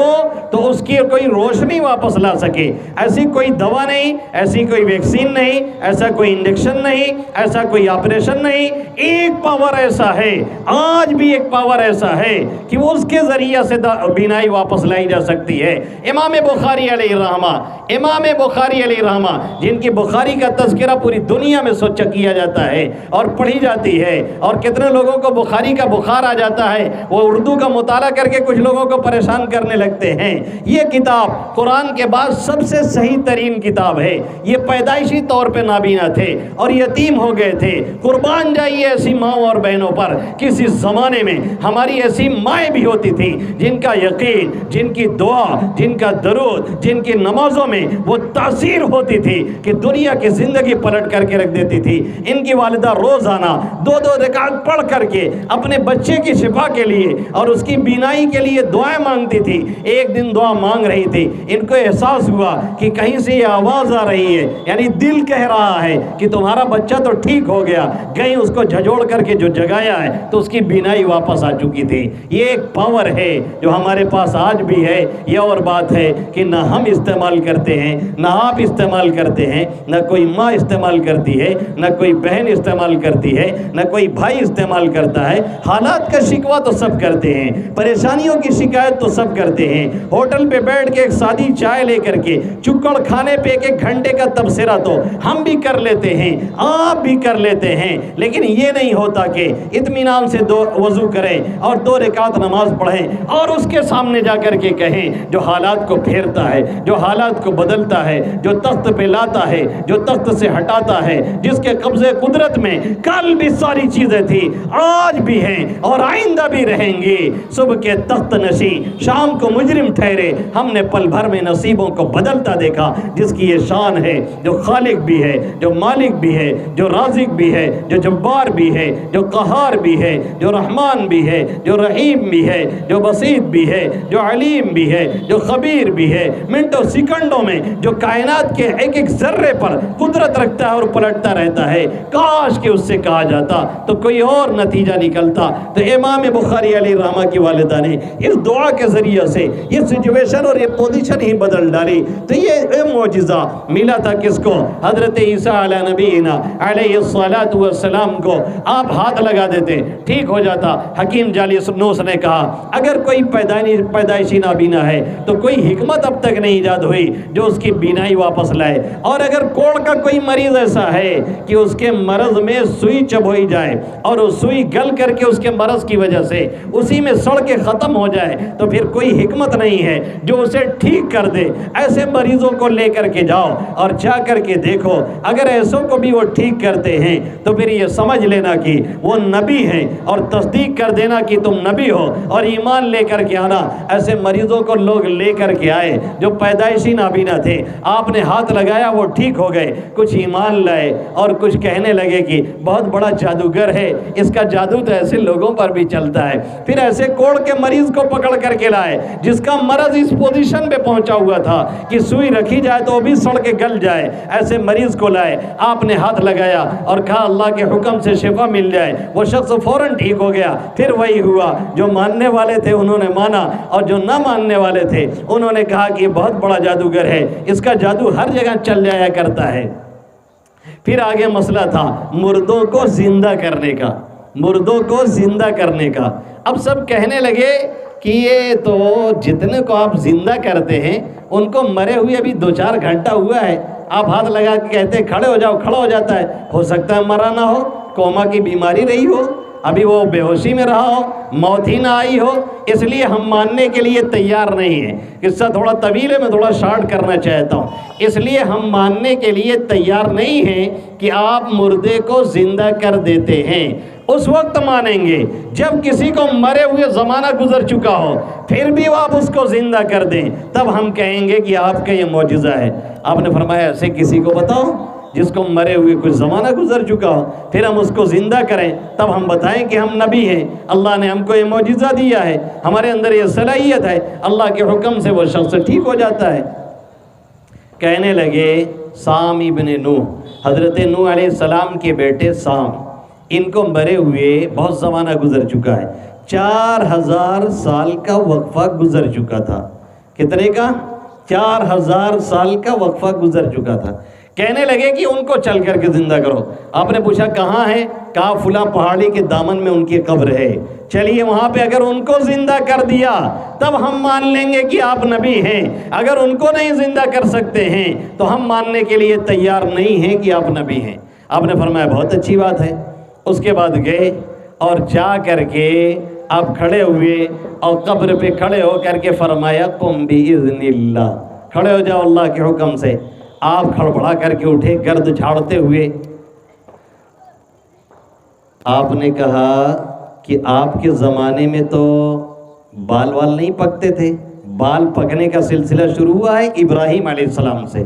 تو اس کی کوئی روشنی واپس لا سکے۔ ایسی کوئی دوا نہیں، ایسی کوئی ویکسین نہیں، ایسا کوئی انجیکشن نہیں، ایسا کوئی آپریشن نہیں۔ ایک پاور ایسا ہے، آج بھی ایک پاور ایسا ہے کہ وہ اس کے ذریعہ سے بینائی واپس لائی جا سکتی ہے۔ امام بخاری علیہ الرحمہ، امام بخاری علیہ الرحمہ جن کی بخاری کا تذکرہ پوری دنیا میں سوچا کیا جاتا ہے اور پڑھی جاتی ہے، اور کتنے لوگوں کو بخاری کا بخار آ جاتا ہے، وہ اردو کا مطالعہ کر کے کچھ لوگوں کو پریشان کرنے لگتے ہیں۔ یہ کتاب قرآن کے بعد سب سے صحیح ترین کتاب ہے۔ یہ پیدائشی طور پہ نابینا تھے اور یتیم ہو گئے تھے، قربان جائیے ایسی ماؤں اور بہنوں پر۔ کسی زمانے میں ہماری ایسی مائیں بھی ہوتی تھی جن کا یقین، جن کی دعا، جن کا درود، جن کی نمازوں میں وہ تاثیر ہوتی تھی کہ دنیا کی زندگی پلٹ کر کے رکھ دیتی تھی۔ ان کی والدہ روزانہ 2 رکعت پڑھ کر کے اپنے بچے کی شفا کے لیے اور اس کی بینائی کے لیے دعائیں مانگتی تھی۔ ایک دن دعا مانگ رہی تھی، ان کو احساس ہوا کہ کہیں سے یہ آواز آ رہی ہے، یعنی دل کہہ رہا ہے کہ تمہارا بچہ تو ٹھیک ہو گیا۔ گئی اس کو جھجوڑ کر کے جو جگایا ہے تو اس کی بینائی واپس آ چکی تھی۔ یہ ایک پاور ہے جو ہمارے پاس آج بھی ہے۔ یہ اور بات ہے کہ نہ ہم استعمال کرتے ہیں، نہ آپ استعمال کرتے ہیں، نہ کوئی ماں استعمال کرتی ہے، نہ کوئی بہن استعمال کرتی ہے، نہ کوئی بھائی استعمال کرتا ہے۔ حالات کا شکوہ تو سب کرتے ہیں، پریشانیوں کی شکایت تو سب کرتے ہیں۔ ہوٹل پہ بیٹھ کے ایک سادی چائے لے کر کے چکڑ کھانے پہ 1 گھنٹے کا تبصرہ تو ہم بھی کر لیتے ہیں، آپ بھی کر لیتے ہیں، لیکن یہ نہیں ہوتا کہ اطمینان سے وضو کریں اور 2 رکعت نماز پڑھیں اور اس کے سامنے جا کر کے کہیں جو حالات کو پھیرتا ہے، جو حالات کو بدلتا ہے، جو تخت پہ لاتا ہے، جو تخت سے ہٹاتا ہے، جس کے قبضے قدرت میں کل بھی ساری چیزیں تھی، آج بھی ہیں اور آئندہ بھی رہیں گی۔ صبح کے تخت نشین شام کو مجرم ٹھہرے، ہم نے پل بھر میں نصیبوں کو بدلتا دیکھا۔ جس کی یہ شان ہے، جو خالق بھی ہے، جو مالک بھی ہے، جو رازق بھی ہے، جو جبار بھی ہے، جو قہار بھی ہے، جو رحمان بھی ہے، جو رحیم بھی ہے، جو بسیط بھی ہے، جو علیم بھی ہے، جو خبیر بھی ہے، منٹوں سیکنڈوں میں جو کائنات کے ایک ایک ذرے پر قدرت رکھتا ہے اور پلٹتا رہتا ہے۔ کاش کہ اس سے کہا جاتا تو کوئی اور نتیجہ نکلتا۔ تو امام بخاری علیہ الرحمہ کی والدہ نے اس دعا کے ذریعے سے یہ سچویشن اور یہ پوزیشن ہی بدل ڈالی۔ تو یہ معجزہ ملا تھا کس کو؟ حضرت عیسیٰ علیہ نبینا علیہ الصلاۃ والسلام کو۔ آپ ہاتھ لگا دیتے ٹھیک ہو جاتا۔ حکیم جالینوس نے کہا اگر کوئی پیدائشی نابینا ہے تو کوئی حکمت اب تک نہیں ایجاد ہوئی جو اس کی بینائی واپس لائے، اور اگر کوڑ کا کوئی مریض ایسا ہے کہ اس کے مرض میں سوئی چبھوئی جائے اور وہ سوئی گل کر کے اس کے مرض کی وجہ سے اسی میں سڑ کے ختم ہو جائے تو پھر کوئی حکمت نہیں ہے جو اسے ٹھیک کر دے۔ ایسے مریضوں کو لے کر کے جاؤ اور جا کر کے دیکھو، اگر ایسوں کو بھی وہ ٹھیک کرتے ہیں تو پھر یہ سمجھ لینا کہ وہ نبی ہیں، اور تصدیق کر دینا کہ تم نبی ہو اور ایمان لے کر کے آنا۔ ایسے مریضوں کو لوگ لے کر کے آئے جو پیدائشی نابینا تھے، آپ نے ہاتھ لگایا وہ ٹھیک ہو گئے، کچھ ایمان لائے اور کچھ کہنے لگے کہ بہت بڑا جادوگر ہے، اس کا جادو تو ایسے لوگوں پر بھی چلتا ہے۔ پھر ایسے کوڑ کے مریض کو پکڑ کر کے لائے جس کا مرض اس پوزیشن پہ پہنچا ہوا تھا کہ سوئی رکھی جائے تو وہ بھی سڑ کے گل جائے، ایسے مریض کو لائے، آپ نے ہاتھ لگایا اور کہا اللہ کے حکم سے شفا مل جائے، وہ شخص فوراً ٹھیک ہو گیا۔ پھر وہی ہوا، جو ماننے والے تھے انہوں نے مانا اور جو نہ ماننے والے تھے انہوں نے کہا کہ یہ بہت بڑا جادوگر ہے، اس کا جادو ہر جگہ چل جایا کرتا ہے۔ پھر آگے مسئلہ تھا مردوں کو زندہ کرنے کا، مردوں کو زندہ کرنے کا۔ اب سب کہنے لگے کہ یہ تو جتنے کو آپ زندہ کرتے ہیں ان کو مرے ہوئے ابھی 2-4 گھنٹہ ہوا ہے، آپ ہاتھ لگا کے کہتے ہیں کھڑے ہو جاؤ، کھڑا ہو جاتا ہے۔ ہو سکتا ہے مرا نہ ہو، کوما کی بیماری رہی ہو، ابھی وہ بے ہوشی میں رہا ہو، موت ہی نہ آئی ہو، اس لیے ہم ماننے کے لیے تیار نہیں ہیں۔ قصہ تھوڑا طویل ہے، میں تھوڑا شارٹ کرنا چاہتا ہوں۔ اس لیے ہم ماننے کے لیے تیار نہیں ہیں کہ آپ مردے کو زندہ کر دیتے ہیں۔ اس وقت مانیں گے جب کسی کو مرے ہوئے زمانہ گزر چکا ہو پھر بھی وہ آپ اس کو زندہ کر دیں، تب ہم کہیں گے کہ آپ کا یہ معجزہ ہے۔ آپ نے فرمایا ایسے کسی کو بتاؤ جس کو مرے ہوئے کچھ زمانہ گزر چکا ہو، پھر ہم اس کو زندہ کریں، تب ہم بتائیں کہ ہم نبی ہیں، اللہ نے ہم کو یہ معجزہ دیا ہے، ہمارے اندر یہ صلاحیت ہے، اللہ کے حکم سے وہ شخص ٹھیک ہو جاتا ہے۔ کہنے لگے سام ابن نوح، حضرت نوح علیہ السلام کے بیٹے سام، ان کو مرے ہوئے بہت زمانہ گزر چکا ہے، 4000 سال کا وقفہ گزر چکا تھا۔ کتنے کا؟ 4000 سال کا وقفہ گزر چکا تھا۔ کہنے لگے کہ ان کو چل کر کے زندہ کرو۔ آپ نے پوچھا کہاں ہے؟ کہا فلاں پہاڑی کے دامن میں ان کی قبر ہے، چلیے وہاں پہ اگر ان کو زندہ کر دیا تب ہم مان لیں گے کہ آپ نبی ہیں، اگر ان کو نہیں زندہ کر سکتے ہیں تو ہم ماننے کے لیے تیار نہیں ہیں کہ آپ نبی ہیں۔ آپ نے فرمایا بہت اچھی بات ہے۔ اس کے بعد گئے اور جا کر کے آپ کھڑے ہوئے اور قبر پہ کھڑے ہو کر کے فرمایا قم بِإِذْنِ اللَّهِ، کھڑے ہو جاؤ اللہ کے حکم سے۔ آپ کھڑبڑا کر کے اٹھے گرد جھاڑتے ہوئے۔ آپ نے کہا کہ آپ کے زمانے میں تو بال نہیں پکتے تھے، بال پکنے کا سلسلہ شروع ہوا ہے ابراہیم علیہ السلام سے۔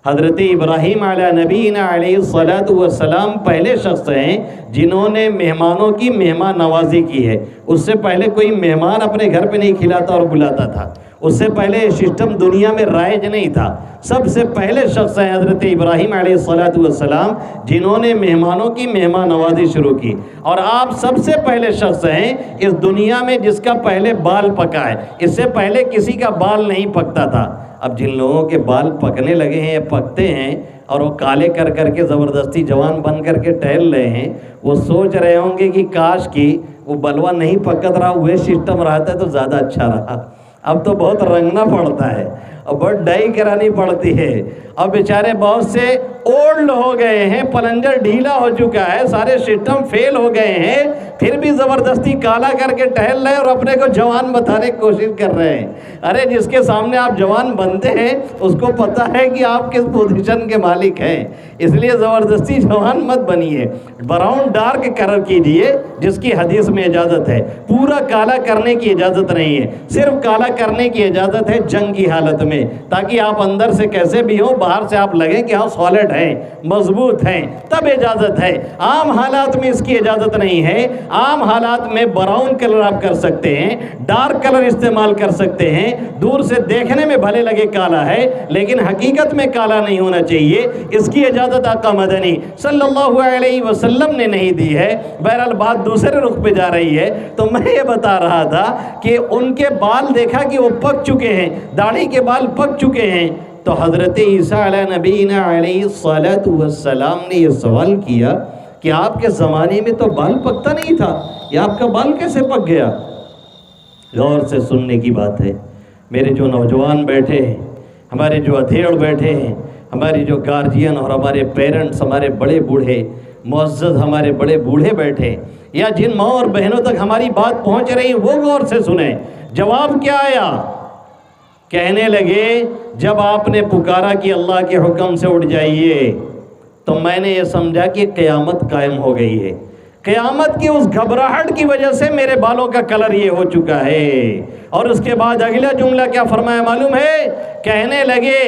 حضرت ابراہیم علیہ نبینا علیہ السلام پہلے شخص ہیں جنہوں نے مہمانوں کی مہمان نوازی کی ہے۔ اس سے پہلے کوئی مہمان اپنے گھر پہ نہیں کھلاتا اور بلاتا تھا، اس سے پہلے یہ سسٹم دنیا میں رائج نہیں تھا۔ سب سے پہلے شخص ہیں حضرت ابراہیم علیہ السلام جنہوں نے مہمانوں کی مہمان نوازی شروع کی، اور آپ سب سے پہلے شخص ہیں اس دنیا میں جس کا پہلے بال پکا ہے۔ اس سے پہلے کسی کا بال نہیں پکتا تھا۔ اب جن لوگوں کے بال پکنے لگے ہیں یا پکتے ہیں اور وہ کالے کر کر کے زبردستی جوان بن کر کے ٹہل رہے ہیں، وہ سوچ رہے ہوں گے کہ کاش کی وہ بلوا نہیں پکت رہا، وہ سسٹم رہتا ہے تو زیادہ اچھا رہا۔ اب تو بہت رنگنا پڑتا ہے اور بہت ڈائی کرانی پڑتی ہے، اب بیچارے بہت سے اولڈ ہو گئے ہیں، پلنجر ڈھیلا ہو چکا ہے، سارے سسٹم فیل ہو گئے ہیں، پھر بھی زبردستی کالا کر کے ٹہل رہے اور اپنے کو جوان بتانے کی کوشش کر رہے ہیں۔ ارے جس کے سامنے آپ جوان بنتے ہیں اس کو پتہ ہے کہ آپ کس پوزیشن کے مالک ہیں، اس لیے زبردستی جوان مت بنیے۔ براؤن ڈارک کلر کیجیے جس کی حدیث میں اجازت ہے، پورا کالا کرنے کی اجازت نہیں ہے، صرف کالا کرنے کی اجازت ہے جنگ کی حالت میں، تاکہ آپ اندر سے کیسے بھی ہوں باہر سے آپ لگیں کہ ہاں سالڈ ہیں، مضبوط ہیں، تب اجازت ہے۔ عام حالات میں اس کی اجازت نہیں ہے۔ عام حالات میں براؤن کلر آپ کر سکتے ہیں، ڈارک کلر استعمال کر سکتے ہیں، دور سے دیکھنے میں بھلے لگے کالا ہے لیکن حقیقت میں کالا نہیں ہونا چاہیے، اس کی اجازت آقا مدنی صلی اللہ علیہ وسلم نے نہیں دی ہے۔ بہرحال بات دوسرے رخ پہ جا رہی ہے، تو میں یہ بتا رہا تھا کہ ان کے بال دیکھا کہ وہ پک چکے ہیں، داڑھی کے بال پک چکے ہیں، تو حضرت عیسیٰ علیہ نبینا علیہ السلام نے یہ سوال کیا کہ آپ کے زمانے میں تو بال پکتا نہیں تھا، یہ آپ کا بال کیسے پک گیا؟ غور سے سننے کی بات ہے۔ میرے جو نوجوان بیٹھے ہیں، ہمارے جو ادھیڑ بیٹھے ہیں، ہماری جو گارجین اور ہمارے پیرنٹس، ہمارے بڑے بوڑھے معزز ہمارے بڑے بوڑھے بیٹھے، یا جن ماں اور بہنوں تک ہماری بات پہنچ رہی وہ غور سے سنیں۔ جواب کیا آیا؟ کہنے لگے جب آپ نے پکارا کہ اللہ کے حکم سے اٹھ جائیے تو میں نے یہ سمجھا کہ قیامت قائم ہو گئی ہے۔ قیامت کی اس گھبراہٹ کی وجہ سے میرے بالوں کا کلر یہ ہو چکا ہے۔ اور اس کے بعد اگلا جملہ کیا فرمایا معلوم ہے؟ کہنے لگے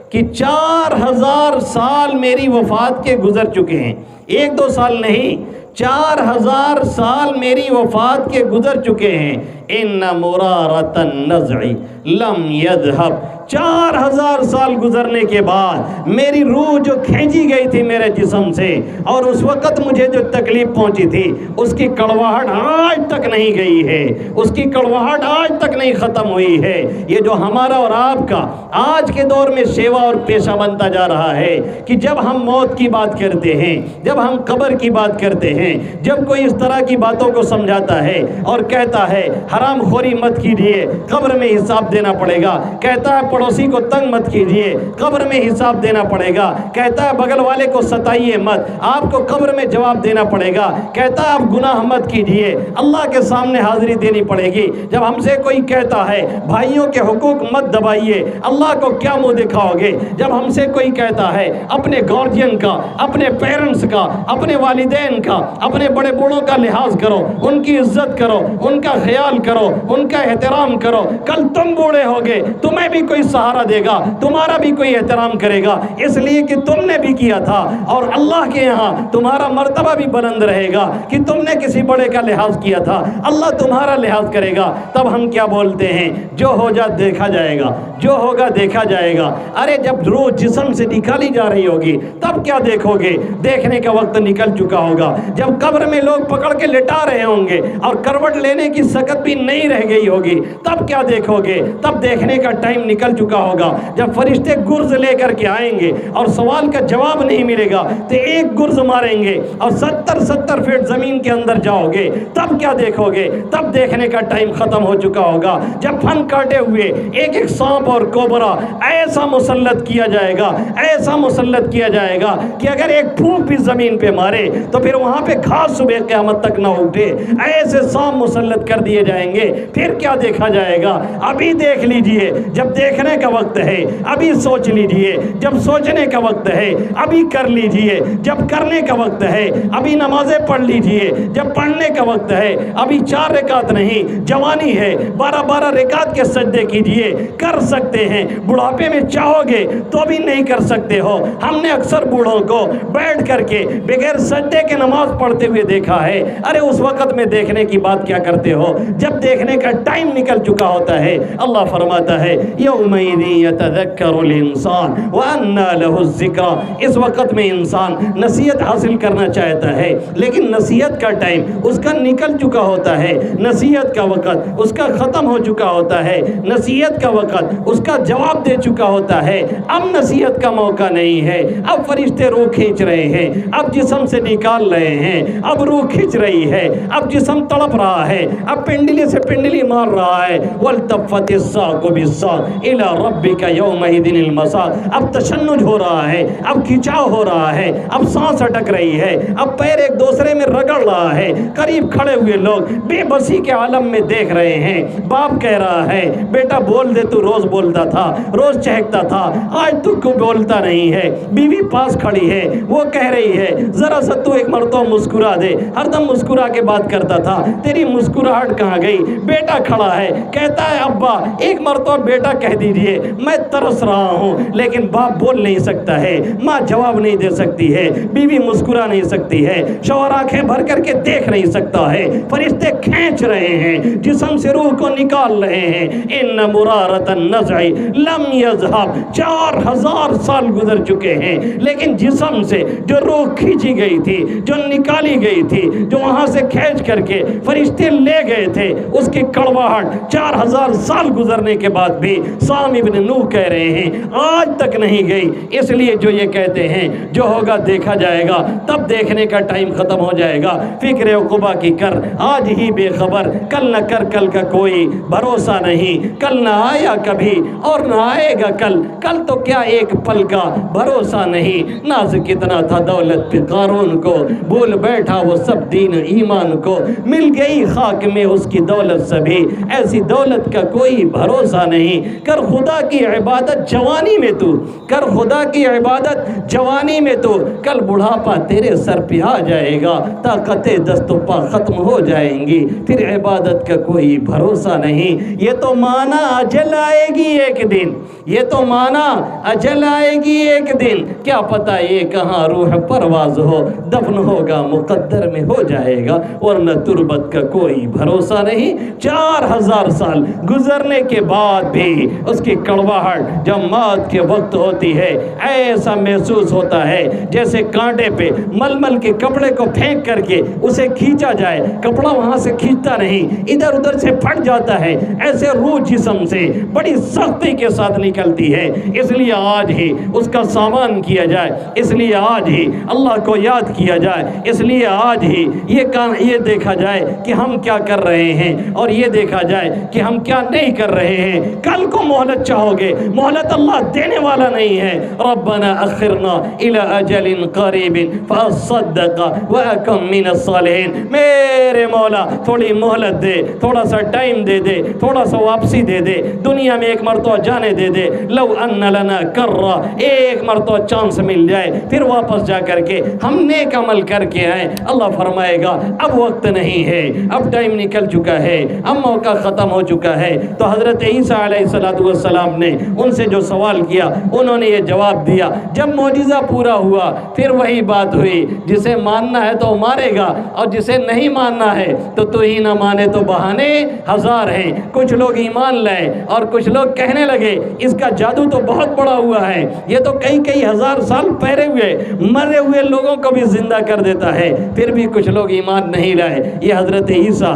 کہ 4000 سال میری وفات کے گزر چکے ہیں، 1-2 سال نہیں، 4000 سال میری وفات کے گزر چکے ہیں۔ ان مرارۃ النزع لم یذهب، 4000 سال گزرنے کے بعد میری روح جو کھینچی گئی تھی میرے جسم سے اور اس وقت مجھے جو تکلیف پہنچی تھی اس کی کڑواہٹ آج تک نہیں گئی ہے، اس کی کڑواہٹ آج تک نہیں ختم ہوئی ہے۔ یہ جو ہمارا اور آپ کا آج کے دور میں شیوا اور پیشہ بنتا جا رہا ہے کہ جب ہم موت کی بات کرتے ہیں، جب ہم قبر کی بات کرتے ہیں، جب کوئی اس طرح کی باتوں کو سمجھاتا ہے اور کہتا ہے حرام خوری مت کیجیے، قبر میں حساب دینا پڑے گا۔ کہتا ہے پڑوسی کو تنگ مت کیجیے، قبر میں حساب دینا پڑے گا۔ کہتا ہے بغل والے کو ستائیے مت، آپ کو قبر میں جواب دینا پڑے گا۔ کہتا ہے آپ گناہ مت کیجیے، اللہ کے سامنے حاضری دینی پڑے گی۔ جب ہم سے کوئی کہتا ہے بھائیوں کے حقوق مت دبائیے، اللہ کو کیا منہ دکھاؤ گے؟ جب ہم سے کوئی کہتا ہے اپنے گارجین کا، اپنے پیرنٹس کا، اپنے والدین کا، اپنے بڑے بوڑھوں کا لحاظ کرو، ان کی عزت کرو، ان کا خیال کرو، ان کا احترام کرو، کل تم بوڑھے ہوگے تمہیں بھی کوئی سہارا دے گا، تمہارا بھی کوئی احترام کرے گا، اس لیے کہ تم نے بھی کیا تھا، اور اللہ کے یہاں تمہارا مرتبہ بھی بلند رہے گا کہ تم نے کسی بڑے کا لحاظ کیا تھا، اللہ تمہارا لحاظ کرے گا۔ تب ہم کیا بولتے ہیں؟ جو ہو جا دیکھا جائے گا، جو ہوگا دیکھا جائے گا۔ ارے جب روح جسم سے نکالی جا رہی ہوگی تب کیا دیکھو گے؟ دیکھنے کا وقت نکل چکا ہوگا۔ جب قبر میں لوگ پکڑ کے لٹا رہے ہوں گے اور کروٹ لینے کی سکت بھی نہیں رہ گئی ہوگی تب کیا دیکھو گے؟ تب دیکھنے کا ٹائم نکل چکا ہوگا۔ جب فرشتے گرز لے کر کے آئیں گے اور سوال کا جواب نہیں ملے گا تو ایک گرز ماریں گے اور 70 فٹ زمین کے اندر جاؤ گے، تب کیا دیکھو گے؟ تب دیکھنے کا ٹائم ختم ہو چکا ہوگا۔ جب پھن کاٹے ہوئے ایک ایک سانپ اور کوبرا ایسا مسلط کیا جائے گا، ایسا مسلط کیا جائے گا کہ اگر ایک پھونک بھی زمین پہ مارے تو پھر وہاں پہ گھاس صبح قیامت تک نہ اٹھے، ایسے سانپ مسلط کر دیے جائیں گے۔ پھر کیا دیکھا جائے گا؟ ابھی دیکھ لیجئے، جب دیکھنے کا وقت ہے ابھی سوچ لیجئے، جب سوچنے کا وقت ہے ابھی کر لیجئے، جب کرنے کا وقت ہے ابھی نمازیں پڑھ لیجئے، جب پڑھنے کا وقت ہے ابھی 4 رکعت نہیں، جوانی ہے 12 رکعت کے سجدے کیجئے، کر سکتے ہیں۔ بڑھاپے میں چاہو گے تو بھی نہیں کر سکتے ہو۔ ہم نے اکثر بوڑھوں کو بیٹھ کر کے بغیر سجدے کے نماز پڑھتے ہوئے دیکھا ہے۔ ارے اس وقت میں دیکھنے کی بات کیا کرتے ہو جب دیکھنے کا ٹائم نکل چکا ہوتا ہے۔ اللہ فرماتا ہے یومئذ یتذکر الانسان وانى له الذکری، اس وقت میں انسان نصیحت حاصل کرنا چاہتا ہے لیکن نصیحت کا ٹائم اس کا نکل چکا ہوتا ہے، نصیحت کا وقت اس کا ختم ہو چکا ہوتا ہے، نصیحت کا وقت اس کا جواب دے چکا ہوتا ہے۔ اب نصیحت کا موقع نہیں ہے، اب فرشتے روح کھینچ رہے ہیں، اب جسم سے نکال رہے ہیں، اب روح کھینچ رہی ہے، اب جسم تڑپ رہا ہے، اب پنڈلی سے پنڈلی مار رہا ہے۔ والتفت الساق بالساق الى ربك يومئذ المساق، اب تشنج ہو رہا ہے، اب کھینچاؤ ہو رہا ہے، اب سانس اٹک رہی ہے، اب پیر ایک دوسرے میں رگڑ رہا ہے۔ قریب کھڑے ہوئے لوگ بے بسی کے عالم میں دیکھ رہے ہیں۔ باپ کہہ رہا ہے بیٹا بول دے، تو روز بولتا تھا، روز چہکتا تھا، آج تو کو بولتا نہیں ہے۔ بیوی پاس کھڑی ہے، وہ کہہ رہی ہے ذرا سا تو ایک مرتبہ مسکرا دے، ہر دم مسکرا کے بات کرتا تھا، تیری مسکراہٹ کہاں گئی؟ بیٹا کھڑا ہے کہتا ہے ابا ایک مرتبہ بیٹا کہہ دیجئے، میں ترس رہا ہوں، لیکن باپ بول نہیں سکتا ہے، ماں جواب نہیں دے سکتی ہے، بیوی مسکرا نہیں سکتی ہے، شوہر آنکھیں بھر کر کے دیکھ نہیں سکتا ہے، فرشتے کھینچ رہے ہیں، جسم سے روح کو نکال رہے ہیں۔ ان مرارۃ النزع لم یذهب، 4000 سال گزر چکے ہیں، لیکن جسم سے جو روح کھینچی گئی تھی، جو نکالی گئی تھی، جو وہاں سے کھینچ کر کے فرشتے لے گئے تھے، اس کی کڑواہٹ 4000 سال گزرنے کے بعد بھی سام ابن نوح کہہ رہے ہیں آج تک نہیں گئی۔ اس لیے جو یہ کہتے ہیں جو ہوگا دیکھا جائے گا، تب دیکھنے کا ٹائم ختم ہو جائے گا۔ فکر عقبہ کی کر، آج ہی بے خبر، کل نہ کر، کل کا کوئی بھروسہ نہیں، کل نہ آیا کبھی اور نہ آئے گا کل، کل تو کیا ایک پل کا بھروسہ نہیں۔ ناز کتنا تھا دولت پہ قارون کو، بھول بیٹھا وہ سب دین ایمان کو، مل گئی خاک میں اس کی دولت سبھی، ایسی دولت کا کوئی بھروسہ نہیں۔ کر خدا کی عبادت جوانی میں تو، کر خدا کی عبادت جوانی میں تو، کل بڑھاپا تیرے سر پہ آ جائے گا، طاقتیں دست و پا ختم ہو جائیں گی، پھر عبادت کا کوئی بھروسہ نہیں۔ یہ تو مانا اجل آئے گی ایک دن، یہ تو مانا اجل آئے گی ایک دن، کیا پتہ یہ کہاں روح پرواز ہو، دفن ہوگا مقدر میں ہو جائے گا، ورنہ تربت کا کوئی بھروسہ نہیں۔ 4000 سال گزرنے کے بعد بھی اس کی کڑواہٹ جب موت کے وقت ہوتی ہے ایسا محسوس ہوتا ہے جیسے کانٹے پہ ململ کے کپڑے کو پھینک کر کے اسے کھینچا جائے، کپڑا وہاں سے کھینچتا نہیں، ادھر ادھر سے پھٹ جاتا ہے، ایسے روح جسم سے بڑی سختی کے ساتھ نکلتی ہے۔ اس لیے آج ہی اس کا سامان کیا جائے، اس لیے آج ہی اللہ کو یاد کیا جائے، اس لیے آج ہی یہ دیکھا جائے کہ ہم کیا کر رہے ہیں اور یہ دیکھا جائے کہ ہم کیا نہیں کر رہے ہیں۔ کل کو مہلت چاہو گے، مہلت اللہ دینے والا نہیں ہے۔ ربنا اخرنا الى اجل قریب فاصدق واکن من الصالحین، میرے مولا تھوڑی مہلت دے، تھوڑا سا ٹائم دے دے، تھوڑا سا واپسی دے دے، دنیا میں ایک مرتبہ جانے دے دے۔ لو ان لنا کرہ، ایک مرتبہ چانس مل جائے، پھر واپس جا کر کے ہم نیک عمل کر کے آئیں۔ اللہ فرمائے گا اب وقت نہیں ہے، اب ٹائم نکل چکا ہے، اب موقع ختم ہو چکا ہے۔ تو حضرت عیسیٰ علیہ السلام نے ان سے جو سوال کیا انہوں نے یہ جواب دیا۔ جب معجزہ پورا ہوا پھر وہی بات ہوئی، جسے ماننا ہے تو مارے گا اور جسے نہیں ماننا ہے تو ہی نہ مانے تو بہانے ہزار ہیں۔ کچھ لوگ ایمان لائے اور کچھ لوگ کہنے لگے اس کا جادو تو بہت بڑا ہوا ہے، یہ تو کئی ہزار سال پہلے ہوئے مرے ہوئے لوگوں کو بھی زندہ کر دیتا ہے۔ پھر بھی کچھ لوگ ایمان نہیں لائے۔ یہ حضرت عیسیٰ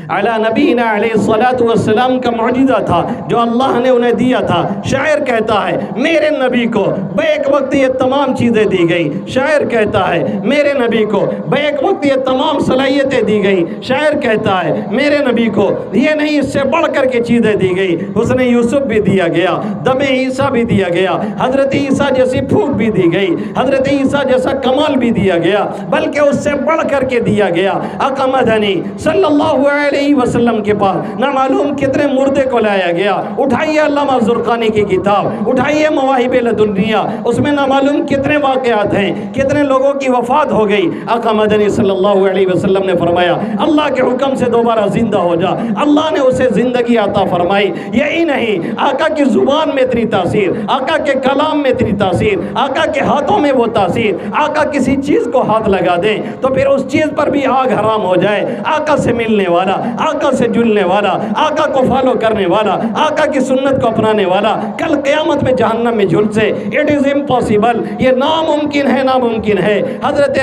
علی نبینا علیہ السلام کا معجزہ تھا جو اللہ نے انہیں دیا تھا۔ شاعر کہتا ہے میرے نبی کو بیک وقت یہ تمام چیزیں دی گئی۔ شاعر کہتا ہے میرے نبی کو بیک وقت یہ تمام صلاحیتیں دی گئی۔ شاعر کہتا ہے میرے نبی کو یہ نہیں اس سے بڑھ کر کے چیزیں دی گئی۔ حسن یوسف بھی دیا گیا، دم عیسیٰ بھی دیا گیا، حضرت عیسیٰ جیسی پھوک بھی دی گئی، حضرت عیسیٰ جیسا کمال بھی دیا گیا، بلکہ اس سے بڑھ کر کے دیا گیا۔ آقا مدنی صلی اللہ علیہ وسلم کے پاس نہ معلوم کتنے مردے کو لایا گیا۔ اٹھائیے علامہ زرقانی کی کتاب، اٹھائیے مواہب لدنیا، اس میں نہ معلوم کتنے واقعات ہیں، کتنے لوگوں کی وفات ہو گئی۔ آقا مدنی صلی اللہ علیہ وسلم نے فرمایا اللہ کے حکم سے دوبارہ زندہ ہو جا، اللہ نے اسے زندگی عطا فرمائی۔ یہی نہیں، آقا کی زبان میں اتنی تاثیر، آقا کے کلام میں اتنی تاثیر، آقا کے ہاتھوں میں وہ تاثیر، آقا کسی چیز کو ہاتھ لگا دیں تو پھر اس چیز پر بھی آگ حرام ہو جائے۔ آقا سے ملنے والا، آقا سے جلنے والا، آقا کو فالو کرنے والا، آقا کی سنت کو اپنانے والا کل قیامت میں جہنم میں جھلسے۔ اٹ از امپاسبل، یہ ناممکن ہے، ناممکن ہے۔ حضرت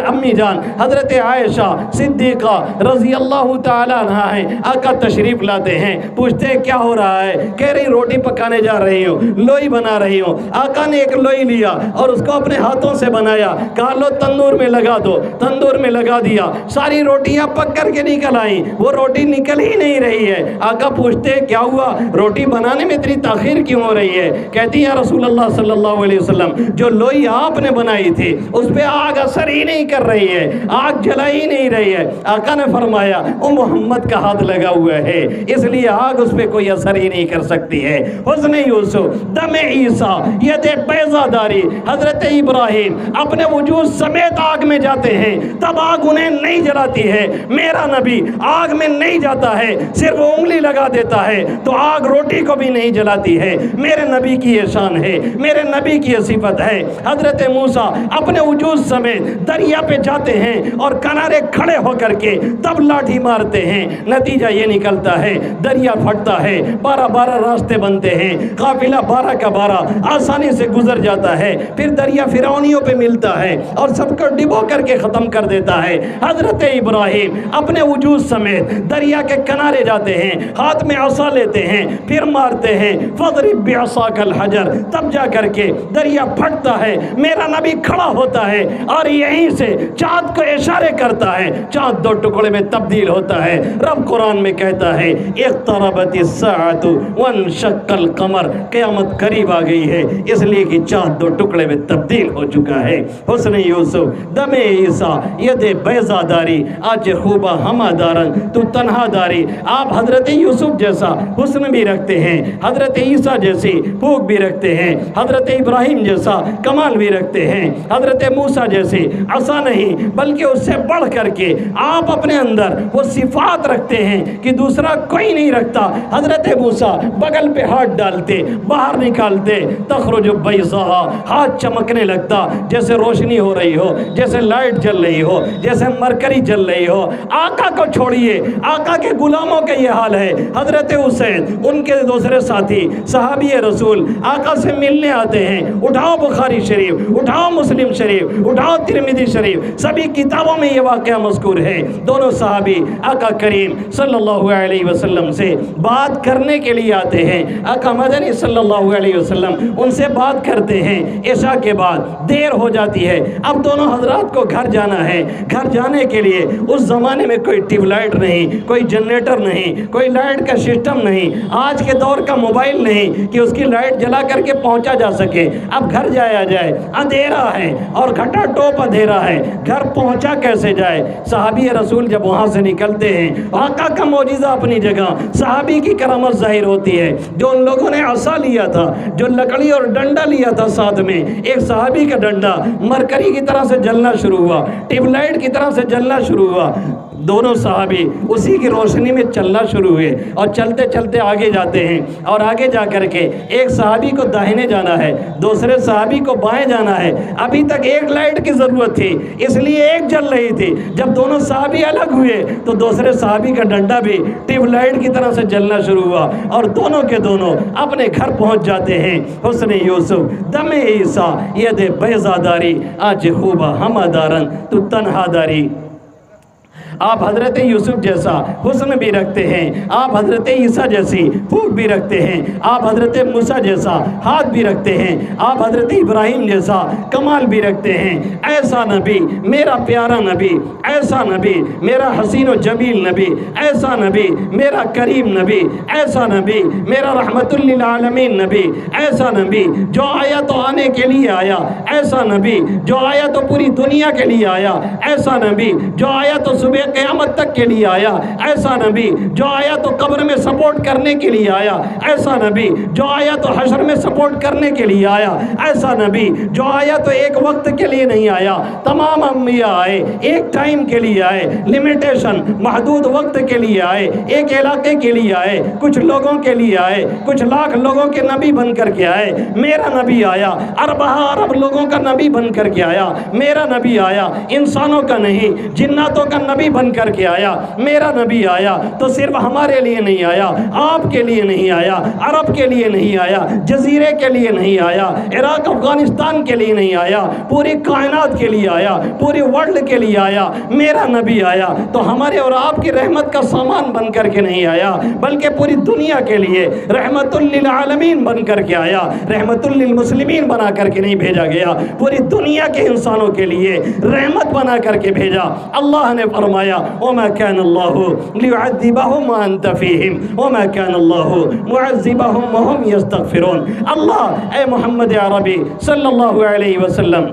امی جان حضرت عائشہ صدیقہ رضی اللہ تعالیٰ عنہ ہیں، آقا تشریف لاتے ہیں، پوچھتے ہیں کیا ہو رہا ہے؟ کہہ رہی روٹی پکانے جا رہی ہوں، لوئی بنا رہی ہوں۔ آقا نے ایک لوئی لیا اور اس کو اپنے ہاتھوں سے بنایا، کہا لو تندور میں لگا دو، تندور میں لگا دیا، ساری روٹیاں پک کر کے نکل آئیں، وہ روٹی نکل ہی نہیں رہی ہے۔ آقا پوچھتے کیا ہوا، روٹی بنانے میں اتنی تاخیر کیوں ہو رہی ہے؟ کہتی ہیں رسول اللہ صلی اللہ علیہ وسلم جو لوئی آپ نے بنائی تھی اس پہ آگ اثر ہی نہیں کر رہی ہے، آگ جلا ہی نہیں رہی ہے۔ آقا نے فرمایا او محمد کا ہاتھ لگا ہوا ہے اس لیے آگ اس پہ کوئی اثر ہی نہیں کر سکتی ہے۔ حسن یوسف، دم عیسیٰ، ید بیضہ داری، حضرت ابراہیم اپنے وجود سمیت آگ میں جاتے ہیں تب آگ انہیں نہیں جلاتی ہے۔ میرا نبی آگ میں نہیں جاتا ہے، صرف انگلی لگا دیتا ہے تو آگ روٹی کو بھی نہیں جلاتی ہے۔ میرے نبی کی یہ شان ہے، میرے نبی کی یہ صفت ہے۔ حضرت موسیٰ اپنے وجود سمیت دریا پہ جاتے ہیں اور کنارے کھڑے ہو کر کے تب لاٹھی مارتے ہیں، نتیجہ یہ نکلتا ہے دریا پھٹتا ہے، 12 راستے بنتے ہیں، قافلہ 12 کا 12 آسانی سے گزر جاتا ہے، پھر دریا فرعونیوں پہ ملتا ہے اور سب کو ڈبو کر کے ختم کر دیتا ہے۔ حضرت ابراہیم اپنے وجود سمیت دریا کے کنارے جاتے ہیں، ہاتھ میں عصا لیتے ہیں، پھر مارتے ہیں، فضرب بعصاک الحجر، تب جا کر کے دریا پھٹتا ہے، میرا نبی کھڑا ہوتا ہے اور یہیں سے چاند کو اشارے کرتا ہے، چاند 2 ٹکڑے میں تبدیل ہوتا ہے۔ رب قرآن میں کہتا ہے اقتربت الساعۃ وانشق القمر، قیامت قریب آ گئی ہے اس لیے کہ چاند 2 ٹکڑے میں تبدیل ہو چکا ہے۔ حسن یوسف، دم عیسیٰ، ید بیضہ داری، آج خوبہ ہمہ دارن تو تنہا داری۔ آپ حضرت یوسف جیسا حسن بھی رکھتے ہیں، حضرت عیسیٰ جیسی پھوک بھی رکھتے ہیں، حضرت ابراہیم جیسا کمال بھی رکھتے ہیں، حضرت موسیٰ جیسی عصا نہیں بلکہ اس سے بڑھ کر کے آپ اپنے اندر وہ صفات رکھتے ہیں کہ دوسرا کوئی نہیں رکھتا۔ حضرت موسیٰ بغل پہ ہاتھ ڈالتے، باہر نکالتے، تخرج بیضاء، ہاتھ چمکنے لگتا جیسے روشنی ہو رہی ہو، جیسے لائٹ جل رہی ہو، جیسے مرکری جل رہی ہو۔ آقا کو چھوڑیے، آقا کے غلاموں کا یہ حال ہے۔ حضرت حسین، ان کے دوسرے ساتھی صحابی رسول آقا سے ملنے آتے ہیں، اٹھاؤ بخاری شریف، اٹھاؤ مسلم شریف، اٹھاؤ ترمذی شریف، سبھی کتابوں میں یہ واقعہ مذکور ہے۔ دونوں صحابی آقا کریم صلی اللہ علیہ وسلم سے بات کرنے کے لیے آتے ہیں۔ آقا مدنی صلی اللہ علیہ وسلم ان سے بات کرتے ہیں، عشاء کے بعد دیر ہو جاتی ہے، اب دونوں حضرات کو گھر جانا ہے۔ گھر جانے کے لیے اس زمانے میں کوئی ٹیوب لائٹ نہیں، کوئی جنریٹر نہیں، کوئی لائٹ کا سسٹم نہیں، آج کے دور کا موبائل نہیں کہ اس کی لائٹ جلا کر کے پہنچا جا سکے۔ اب گھر جایا جائے، اندھیرا ہے اور گھٹا ٹوپ اندھیرا ہے، گھر پہنچا کیسے جائے؟ صحابی رسول جب وہاں سے نکلتے ہیں، آقا کا معجزہ اپنی جگہ، صحابی کی کرامت ظاہر ہوتی ہے۔ جو ان لوگوں نے عصا لیا تھا، جو لکڑی اور ڈنڈا لیا تھا ساتھ میں، ایک صحابی کا ڈنڈا مرکری کی طرح سے جلنا شروع ہوا، ٹیوب لائٹ کی طرح سے جلنا شروع ہوا۔ دونوں صحابی اسی کی روشنی میں چلنا شروع ہوئے اور چلتے چلتے آگے جاتے ہیں، اور آگے جا کر کے ایک صحابی کو داہنے جانا ہے، دوسرے صحابی کو بائیں جانا ہے۔ ابھی تک ایک لائٹ کی ضرورت تھی، اس لیے ایک جل رہی تھی۔ جب دونوں صحابی الگ ہوئے تو دوسرے صحابی کا ڈنڈا بھی ٹیوب لائٹ کی طرح سے جلنا شروع ہوا، اور دونوں کے دونوں اپنے گھر پہنچ جاتے ہیں۔ حسن یوسف دم عیسیٰ ید بیضا داری، آج خوبہ ہمہ دارن تو تنہا داری۔ آپ حضرت یوسف جیسا حسن بھی رکھتے ہیں، آپ حضرت عیسیٰ جیسی پھوٹ بھی رکھتے ہیں، آپ حضرت موسیٰ جیسا ہاتھ بھی رکھتے ہیں، آپ حضرت ابراہیم جیسا کمال بھی رکھتے ہیں۔ ایسا نبی میرا پیارا نبی، ایسا نبی میرا حسین و جمیل نبی، ایسا نبی میرا کریم نبی، ایسا نبی میرا رحمت للعالمین نبی، ایسا نبی جو آیا تو آنے کے لیے آیا، ایسا نبی جو آیا تو پوری دنیا کے لیے آیا، ایسا نبی جو آیا تو صبح قیامت تک کے لیے آیا، ایسا نبی جو آیا تو قبر میں سپورٹ کرنے کے لیے آیا، ایسا نبی جو آیا تو حشر میں سپورٹ کرنے کے لیے آیا، ایسا نبی جو آیا تو ایک وقت کے لیے نہیں آیا، تمام انبیاء آئے ایک ٹائم کے لیے آئے، لمیٹیشن محدود وقت کے لیے آئے، ایک علاقے کے لیے آئے، کچھ لوگوں کے لیے آئے، کچھ لاکھ لوگوں کے نبی بن کر کے آئے۔ میرا نبی آیا اربہ ارب لوگوں کا نبی بن کر کے آیا، میرا نبی آیا انسانوں کا نہیں جناتوں کا نبی بن کر کے آیا۔ میرا نبی آیا تو صرف ہمارے لیے نہیں آیا، آپ کے لیے نہیں آیا، عرب کے لیے نہیں آیا، جزیرے کے لیے نہیں آیا، عراق افغانستان کے لیے نہیں آیا، پوری کائنات کے لیے آیا، پوری ورلڈ کے لیے آیا۔ میرا نبی آیا تو ہمارے اور آپ کی رحمت کا سامان بن کر کے نہیں آیا، بلکہ پوری دنیا کے لیے رحمت للعالمین بن کر کے آیا، رحمت للمسلمین بنا کر کے نہیں بھیجا گیا، پوری دنیا کے انسانوں کے لیے رحمت بنا کر کے بھیجا۔ اللہ نے فرمایا وَمَا كَانَ اللَّهُ لِيُعَذِّبَهُمْ وَأَنْتَ فِيهِمْ وَمَا كَانَ اللَّهُ مُعَذِّبَهُمْ وَهُمْ يَسْتَغْفِرُونَ۔ اللہ اے محمد عربی صلی اللہ علیہ وسلم،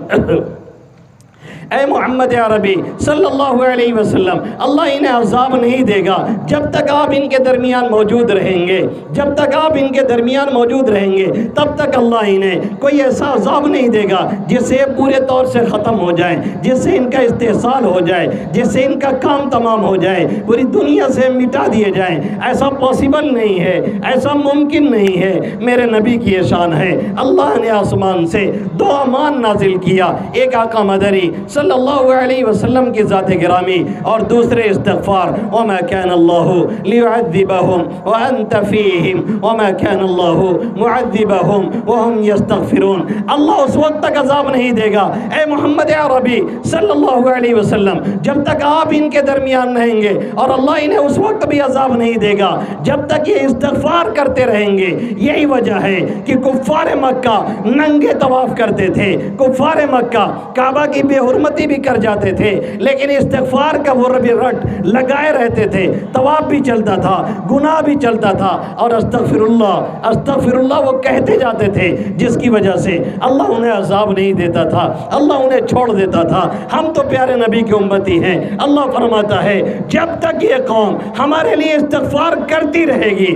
اے محمد عربی صلی اللہ علیہ وسلم، اللہ انہیں عذاب نہیں دے گا جب تک آپ ان کے درمیان موجود رہیں گے، جب تک آپ ان کے درمیان موجود رہیں گے تب تک اللہ انہیں کوئی ایسا عذاب نہیں دے گا جس سے پورے طور سے ختم ہو جائیں، جس سے ان کا استحصال ہو جائے، جس سے ان کا کام تمام ہو جائے، پوری دنیا سے مٹا دیے جائیں۔ ایسا پاسبل نہیں ہے، ایسا ممکن نہیں ہے۔ میرے نبی کی یہ شان ہے، اللہ نے آسمان سے دو امان نازل کیا، ایک آقا مدری صلی اللہ علیہ وسلم کی ذات گرامی اور دوسرے استغفار۔ وَمَا كَانَ اللَّهُ لِيُعَذِّبَهُمْ وَأَنْتَ فِيهِمْ وَمَا كَانَ اللَّهُ مُعَذِّبَهُمْ وَهُمْ يَسْتَغْفِرُونَ۔ اللہ اس وقت تک عذاب نہیں دے گا اے محمد عربی صلی اللہ علیہ وسلم جب تک آپ ان کے درمیان رہیں گے، اور اللہ انہیں اس وقت بھی عذاب نہیں دے گا جب تک یہ استغفار کرتے رہیں گے۔ یہی وجہ ہے کہ کفار مکہ ننگے طواف کرتے تھے، کفار مکہ کعبہ کی بے حرمتی بھی کر جاتے تھے، لیکن استغفار کا وہ رٹ لگائے رہتے تھے، طواف بھی چلتا تھا، گناہ بھی چلتا تھا، اور استغفر اللہ وہ کہتے جاتے تھے، جس کی وجہ سے اللہ انہیں عذاب نہیں دیتا تھا، اللہ انہیں چھوڑ دیتا تھا۔ ہم تو پیارے نبی کی امتی ہیں۔ اللہ فرماتا ہے جب تک یہ قوم ہمارے لیے استغفار کرتی رہے گی،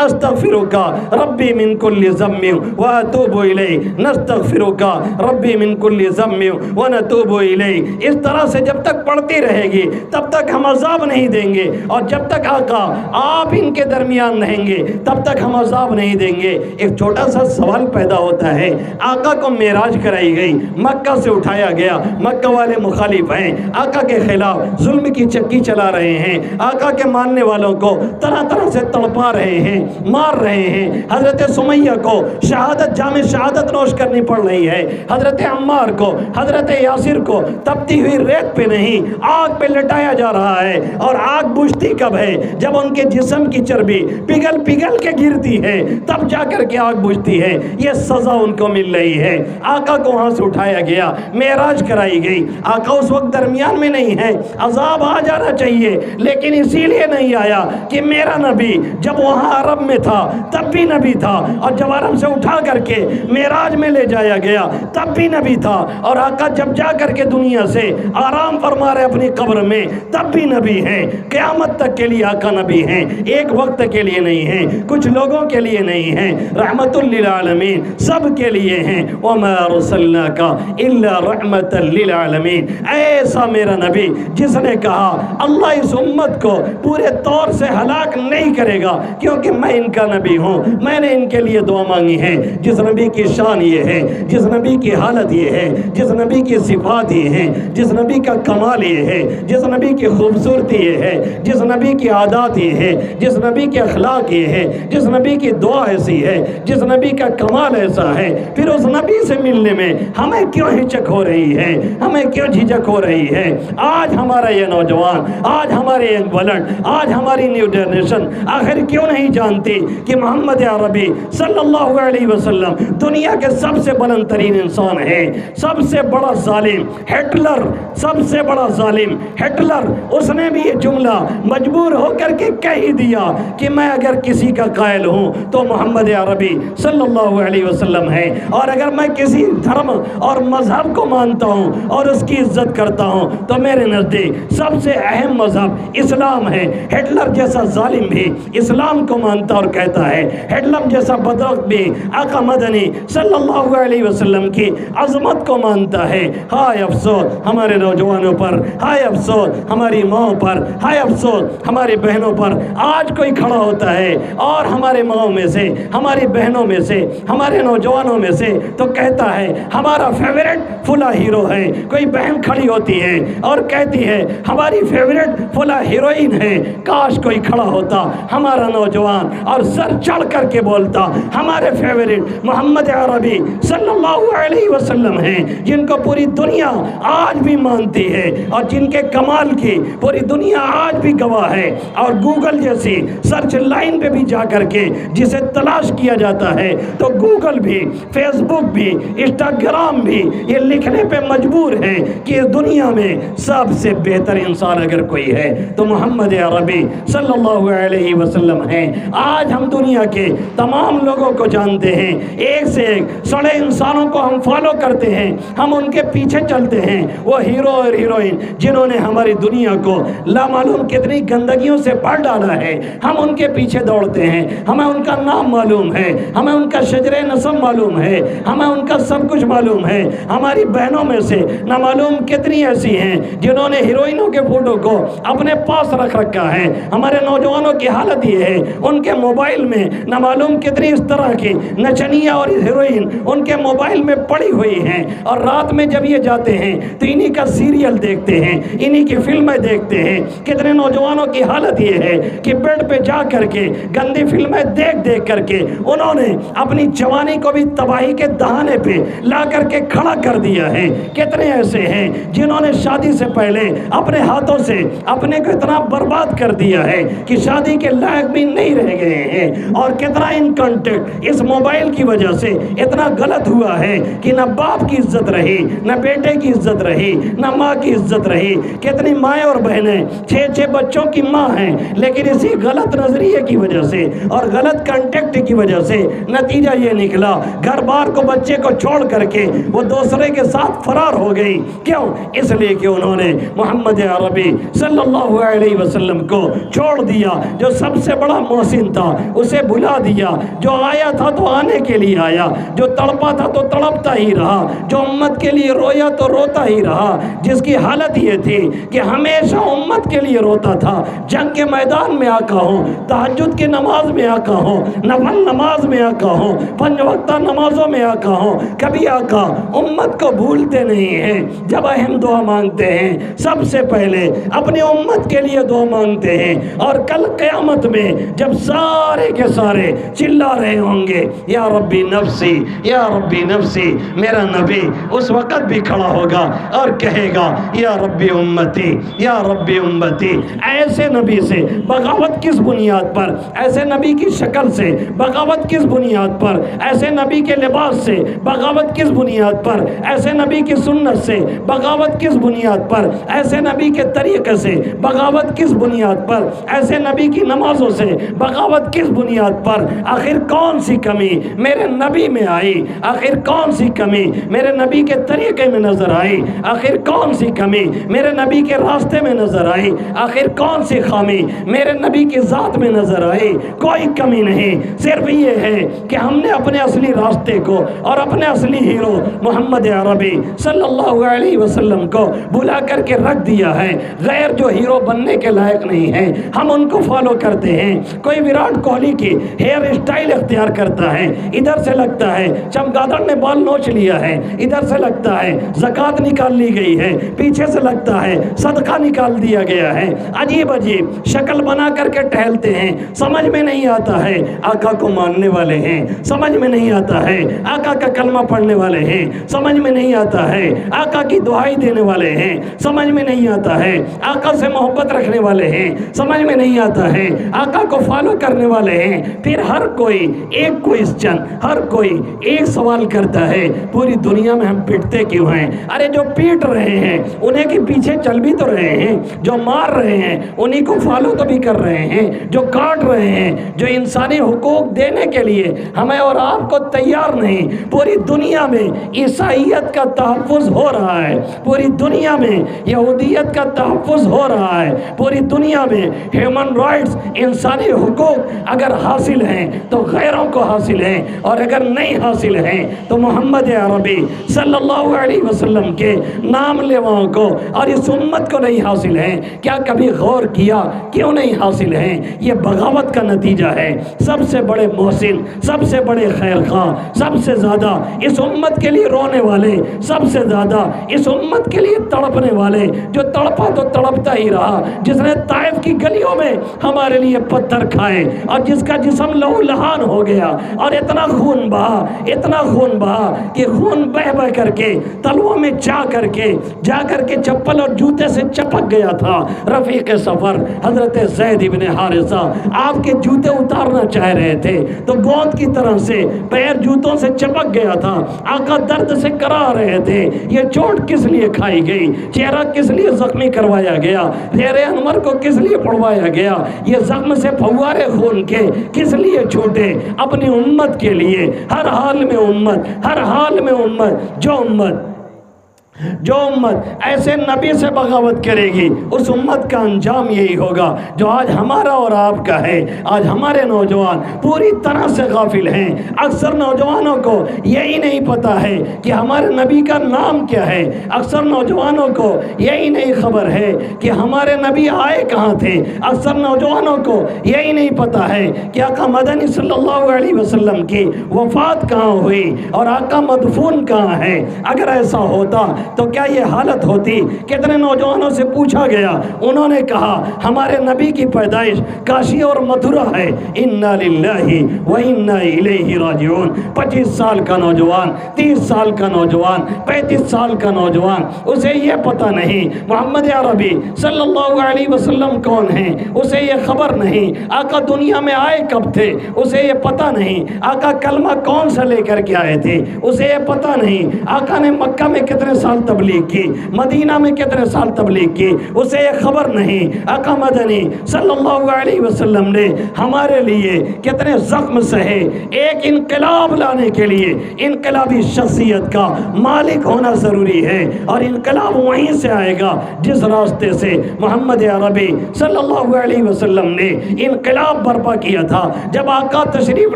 استغفرک ربی من کل ذنب واتوب الیہ، نستغفرک ربی من کل ذنب ونتوب الیہ۔ اس طرح سے جب تک پڑھتی رہے گی تب تک ہم عذاب نہیں دیں گے، اور جب تک آقا آپ ان کے درمیان رہیں گے تب تک ہم عذاب نہیں دیں گے۔ ایک چھوٹا سا سوال پیدا ہوتا ہے، آقا کو معراج کرائی گئی، مکہ سے اٹھایا گیا، مکہ والے مخالف ہیں، آقا کے خلاف ظلم کی چکی چلا رہے ہیں، آقا کے ماننے والوں کو طرح طرح سے تڑپا رہے ہیں، مار رہے ہیں۔ حضرت سمیہ کو شہادت جام شہادت نوش کرنی پڑ رہی ہے، حضرت عمار کو، حضرت یاسر کو تپتی ہوئی ریت پہ نہیں آگ پہ لٹایا جا رہا ہے، اور آگ بجھتی کب ہے؟ جب ان کے جسم کی چربی پگھل پگھل کے گرتی ہے تب جا کر کے آگ بجھتی ہے۔ یہ سزا ان کو مل رہی ہے۔ آقا کو وہاں سے اٹھایا گیا، معراج کرائی گئی، آقا اس وقت درمیان میں نہیں ہے، عذاب آ جانا چاہیے لیکن اسی لیے نہیں آیا کہ میرا نبی جب وہاں عرب میں تھا تب بھی نبی تھا، اور جب عرب سے اٹھا کر کے معراج میں لے جایا گیا تب بھی نبی تھا، اور آقا جب جا کر کے دنیا سے آرام فرما رہے اپنی قبر میں تب بھی نبی ہیں۔ قیامت تک کے لیے آقا نبی ہیں، ایک وقت کے لیے نہیں ہیں، کچھ لوگوں کے لیے نہیں ہیں، رحمت للعالمین سب کے لیے ہیں۔ وَمَا أَرْسَلْنَاكَ إِلَّا رَحْمَةً لِلْعَالَمِينَ، ایسا میرا نبی جس نے کہا اللہ اس امت کو پورے طور سے ہلاک نہیں کرے گا کیونکہ میں ان کا نبی ہوں، میں نے ان کے لیے دعا مانگی ہے۔ جس نبی کی شان یہ ہے، جس نبی کی حالت یہ ہے، جس نبی کی صفات یہ ہے، جس نبی کا کمال یہ ہے، جس نبی کی خوبصورتی یہ ہے، جس نبی کی عادات یہ ہے، جس نبی کے اخلاق یہ ہے، جس نبی کی دعا ایسی ہے، جس نبی کا کمال ایسا ہے، پھر اس نبی سے ملنے میں ہمیں کیوں ہچک ہو رہی ہے، ہمیں کیوں جھجک ہو رہی ہے؟ آج ہمارا یہ نوجوان، آج ہمارے ینگ بلڈ، آج ہماری نیو جنریشن آخر کیوں نہیں جانتی کہ محمد عربی صلی اللہ علیہ وسلم دنیا کے سب سے بلند ترین انسان ہے؟ سب سے بڑا ظالم ہٹلر، سب سے بڑا ظالم ہٹلر، اس نے بھی یہ جملہ مجبور ہو کر کے کہہ ہی دیا کہ میں اگر کسی کا قائل ہوں تو محمد عربی صلی اللہ علیہ وسلم ہے، اور اگر میں کسی دھرم اور مذہب کو مانتا ہوں اور اس کی عزت کرتا ہوں تو میرے نزدیک سب سے اہم مذہب اسلام ہے۔ ہٹلر جیسا ظالم بھی اسلام کو مانتا اور کہتا ہے، ہٹلر جیسا بدبخت بھی آقا مدنی صلی اللہ علیہ وسلم کی عظمت کو مانتا ہے۔ ہائے افسوس ہمارے نوجوانوں پر، ہائے افسوس ہماری ماں پر، ہائے افسوس ہماری بہنوں پر۔ آج کوئی کھڑا ہوتا ہے اور ہمارے ماں میں سے، ہماری بہنوں میں سے، ہمارے نوجوانوں میں سے تو کہتا ہے ہمارا فیورٹ فلاں ہیرو ہے۔ کوئی بہن کھڑی ہوتی ہے اور کہتی ہے ہماری فیورٹ فلاں ہیروئن ہے۔ کاش کوئی کھڑا ہوتا ہمارا نوجوان اور سر چڑھ کر کے بولتا ہمارے فیورٹ محمد عربی صلی اللہ علیہ وسلم ہیں، جن کو پوری دنیا آج بھی مانتی ہے اور جن کے کمال کی پوری دنیا آج بھی گواہ ہے، اور گوگل جیسی سرچ لائن پہ بھی جا کر کے جسے تلاش کیا جاتا ہے تو گوگل بھی، فیس بک بھی، انسٹاگرام بھی یہ لکھنے پہ مجبور ہے کہ دنیا میں سب سے بہتر انسان اگر کوئی ہے تو محمد عربی صلی اللہ علیہ وسلم ہیں۔ آج ہم دنیا کے تمام لوگوں کو جانتے ہیں، ایک سے ایک سڑے انسانوں کو ہم فالو کرتے ہیں، ہم ان کے پیچھے چلتے ہیں، وہ ہیرو اور ہیروئن جنہوں نے ہماری دنیا کو لامعلوم کتنی گندگیوں سے بھر ڈالا ہے، ہم ان کے پیچھے دوڑتے ہیں، ہمیں ان کا نام معلوم ہے، ہمیں ان کا شجرِ نسب معلوم ہے، ہمیں ان کا سب کچھ معلوم ہے۔ ہماری بہنوں میں سے نہ معلوم کتنی ایسی ہیں جنہوں نے ہیروئنوں کے فوٹو کو اپنے پاس رکھ رکھا ہے۔ ہمارے نوجوانوں کی حالت یہ ہے، ان کے موبائل میں نہ معلوم کتنی اس طرح کی نچنیاں اور ہیروئن ان کے موبائل میں پڑی ہوئی ہیں، اور رات میں جب یہ جاتے ہیں تو انہی کا سیریل دیکھتے ہیں، انہی کی فلمیں دیکھتے ہیں۔ کتنے نوجوانوں کی حالت یہ ہے کہ بیڈ پہ جا کر کے گندی فلمیں دیکھ دیکھ کر کے انہوں نے اپنی جوانی کو بھی تباہی کے دہانے پہ لا کر کے کھڑا کر دیا ہے۔ کتنے ایسے ہیں جنہوں نے شادی سے پہلے اپنے ہاتھوں سے اپنے کو اتنا برباد کر دیا ہے کہ شادی کے لائق بھی نہیں رہ گئے ہیں، اور کتنا ان کانٹیکٹ اس موبائل کی وجہ سے اتنا غلط ہوا ہے کہ نہ باپ کی عزت رہی، نہ بیٹے کی عزت رہی، نہ ماں کی عزت رہی۔ کتنی مائیں اور بہنیں 6 بچوں کی ماں ہیں، لیکن اسی غلط نظریے کی وجہ سے اور غلط کانٹیکٹ کی وجہ سے نتیجہ یہ نکلا گھر بار کو بچے کو چھوڑ کر کے وہ دوسرے کے ساتھ فرار ہو گئی۔ کیوں؟ اس لیے کہ انہوں نے محمد عربی صلی اللہ علیہ وسلم کو چھوڑ دیا، جو سب سے بڑا محسن تھا اسے بھلا دیا، جو آیا تھا تو آنے کے لیے آیا، جو تڑپا تھا تو تڑپتا ہی رہا، جو امت کے لیے رویا تو روتا ہی رہا، جس کی حالت یہ تھی کہ ہمیشہ امت کے لیے روتا تھا۔ جنگ کے میدان میں آقا ہوں، تہجد کی نماز میں آقا ہوں، نفل نماز میں آقا ہوں، 5 وقتہ نمازوں میں آقا ہوں، کبھی آقا امت کو بھولتے نہیں ہیں۔ جب اہم دعا مانگتے ہیں سب سے پہلے اپنی امت کے لیے دعا مانگتے ہیں، اور کل قیامت میں جب سارے کے سارے چلا رہے ہوں گے یا ربی نفسی یا ربی نفسی، میرا نبی بھی اس وقت بھی کھڑا ہوگا اور کہے گا یا ربی امتی یا ربی امتی۔ ایسے نبی سے بغاوت کس بنیاد پر، ایسے نبی کی شکل سے بغاوت کس بنیاد پر، ایسے نبی کے لباس سے بغاوت کس بنیاد پر، ایسے نبی کی سنت سے بغاوت کس بنیاد پر، ایسے نبی کے طریقے سے بغاوت کس بنیاد پر، ایسے نبی کی نمازوں سے بغاوت کس بنیاد پر؟ آخر کون سی کمی میرے نبی میں آئی؟ آخر کون سی کمی میرے نبی کے طریقے میں نظر آئی؟ آخر کون سی کمی میرے نبی کے راستے میں نظر آئی؟ آخر کون سی خامی میرے نبی کی ذات میں نظر آئی؟ کوئی کمی نہیں، صرف یہ ہے کہ ہم نے اپنے اصلی راستے کو اور اپنے اصلی ہیرو محمد عربی صلی اللہ علیہ وسلم کو بلا کر کے رکھ دیا ہے۔ غیر جو ہیرو بننے کے لائق نہیں ہیں ہم ان کو فالو کرتے ہیں۔ کوئی وراٹ کوہلی کی ہیئر اسٹائل اختیار کرتا ہے، ادھر سے لگتا ہے چمگادڑ نے بال نوچ لیا ہے، ادھر سے لگتا ہے زکوٰۃ نکال لی گئی ہے، پیچھے سے لگتا ہے صدقہ نکال دیا گیا ہے، عجیب عجیب شکل بنا کر کے ٹہلتے ہیں۔ سمجھ میں نہیں آتا ہے آقا کو ماننے والے ہیں، سمجھ میں نہیں آتا ہے آقا کا کلمہ پڑھنے والے ہیں، سمجھ میں نہیں آتا ہے آقا کی دعائی دینے والے ہیں، سمجھ میں نہیں آتا ہے آقا سے محبت رکھنے والے ہیں، سمجھ میں نہیں آتا ہے آقا کو فالو کرنے والے ہیں۔ پھر ہر کوئی ایک کوئسچن، ہر کوئی ایک سوال کرتا ہے پوری دنیا میں ہم پیٹتے کیوں ہیں؟ ارے جو پیٹ رہے ہیں انہیں کے پیچھے چل بھی تو رہے ہیں، جو مار رہے ہیں انہی کو فالو تو بھی کر رہے ہیں، جو کاٹ رہے ہیں، جو انسانی حقوق دینے کے لیے ہمیں اور آپ کو تیار نہیں۔ پوری دنیا میں عیسائیت کا تحفظ ہو رہا ہے، پوری دنیا میں یہودیت کا تحفظ ہو رہا ہے، پوری دنیا میں ہیومن رائٹس، انسانی حقوق اگر حاصل ہیں تو غیروں کو حاصل ہیں، اور اگر نہیں حاصل ہیں تو محمد عربی صلی اللہ علیہ وسلم کے نام لیواؤں کو اور اس امت کو نہیں حاصل ہیں۔ کیا کبھی غور کیا کیوں نہیں حاصل ہیں؟ یہ بغاوت کا نتیجہ ہے۔ سب سے بڑے محسن، سب سے بڑے خیر خواہ، سب سے زیادہ اس امت کے لیے رونے والے، سب سے زیادہ اس امت کے لیے تڑپنے والے، جو تڑپا تو تڑپتا ہی رہا، جس نے طائف کی گلیوں میں ہمارے لیے پتھر کھائے اور جس کا جسم لہو لہان ہو گیا اور اتنا خون بہا، اتنا خون بہا کہ خون بہ بہ کر کے تلووں میں جا کر کے چپل اور جوتے سے چپک گیا تھا۔ رفیق سفر حضرت زید بن حارثہ آپ کے جوتے اتارنا چاہ رہے تھے تو گوند کی طرح سے پیر جوتوں سے چپک گیا تھا۔ آقا درد سے کرا رہے تھے، یہ چوٹ کس لیے کھائی گئی، چہرہ کس لیے زخمی کروایا گیا، زیر انور کو کس لیے پڑوایا گیا، یہ زخم سے پھوارے خون کے کس لیے چھوٹے؟ اپنی امت کے لیے، ہر حال میں امت، ہر حال میں امت، جو امت ایسے نبی سے بغاوت کرے گی اس امت کا انجام یہی ہوگا جو آج ہمارا اور آپ کا ہے۔ آج ہمارے نوجوان پوری طرح سے غافل ہیں۔ اکثر نوجوانوں کو یہی نہیں پتا ہے کہ ہمارے نبی کا نام کیا ہے، اکثر نوجوانوں کو یہی نہیں خبر ہے کہ ہمارے نبی آئے کہاں تھے، اکثر نوجوانوں کو یہی نہیں پتا ہے کہ آقا مدنی صلی اللہ علیہ وسلم کی وفات کہاں ہوئی اور آقا مدفون کہاں ہے۔ اگر ایسا ہوتا تو کیا یہ حالت ہوتی؟ کتنے نوجوانوں سے پوچھا گیا، انہوں نے کہا ہمارے نبی کی پیدائش کاشی اور متھرا ہے، انا للہ و انا الیہ راجعون۔ 25 سال کا نوجوان، 30 سال کا نوجوان، 35 سال کا نوجوان، اسے یہ پتہ نہیں محمد عربی صلی اللہ علیہ وسلم کون ہیں، اسے یہ خبر نہیں آقا دنیا میں آئے کب تھے، اسے یہ پتہ نہیں آقا کلمہ کون سا لے کر کے آئے تھے، اسے یہ پتہ نہیں آقا نے مکہ میں کتنے سال تبلیغ کی، مدینہ میں کتنے سال تبلیغ کی، اسے یہ خبر نہیں آقا مدنی صلی اللہ علیہ وسلم نے ہمارے لیے کتنے زخم سہے۔ ایک انقلاب لانے کے لیے انقلابی شخصیت کا مالک ہونا ضروری ہے، اور انقلاب وہیں سے آئے گا جس راستے سے محمد عربی صلی اللہ علیہ وسلم نے انقلاب برپا کیا تھا۔ جب آقا تشریف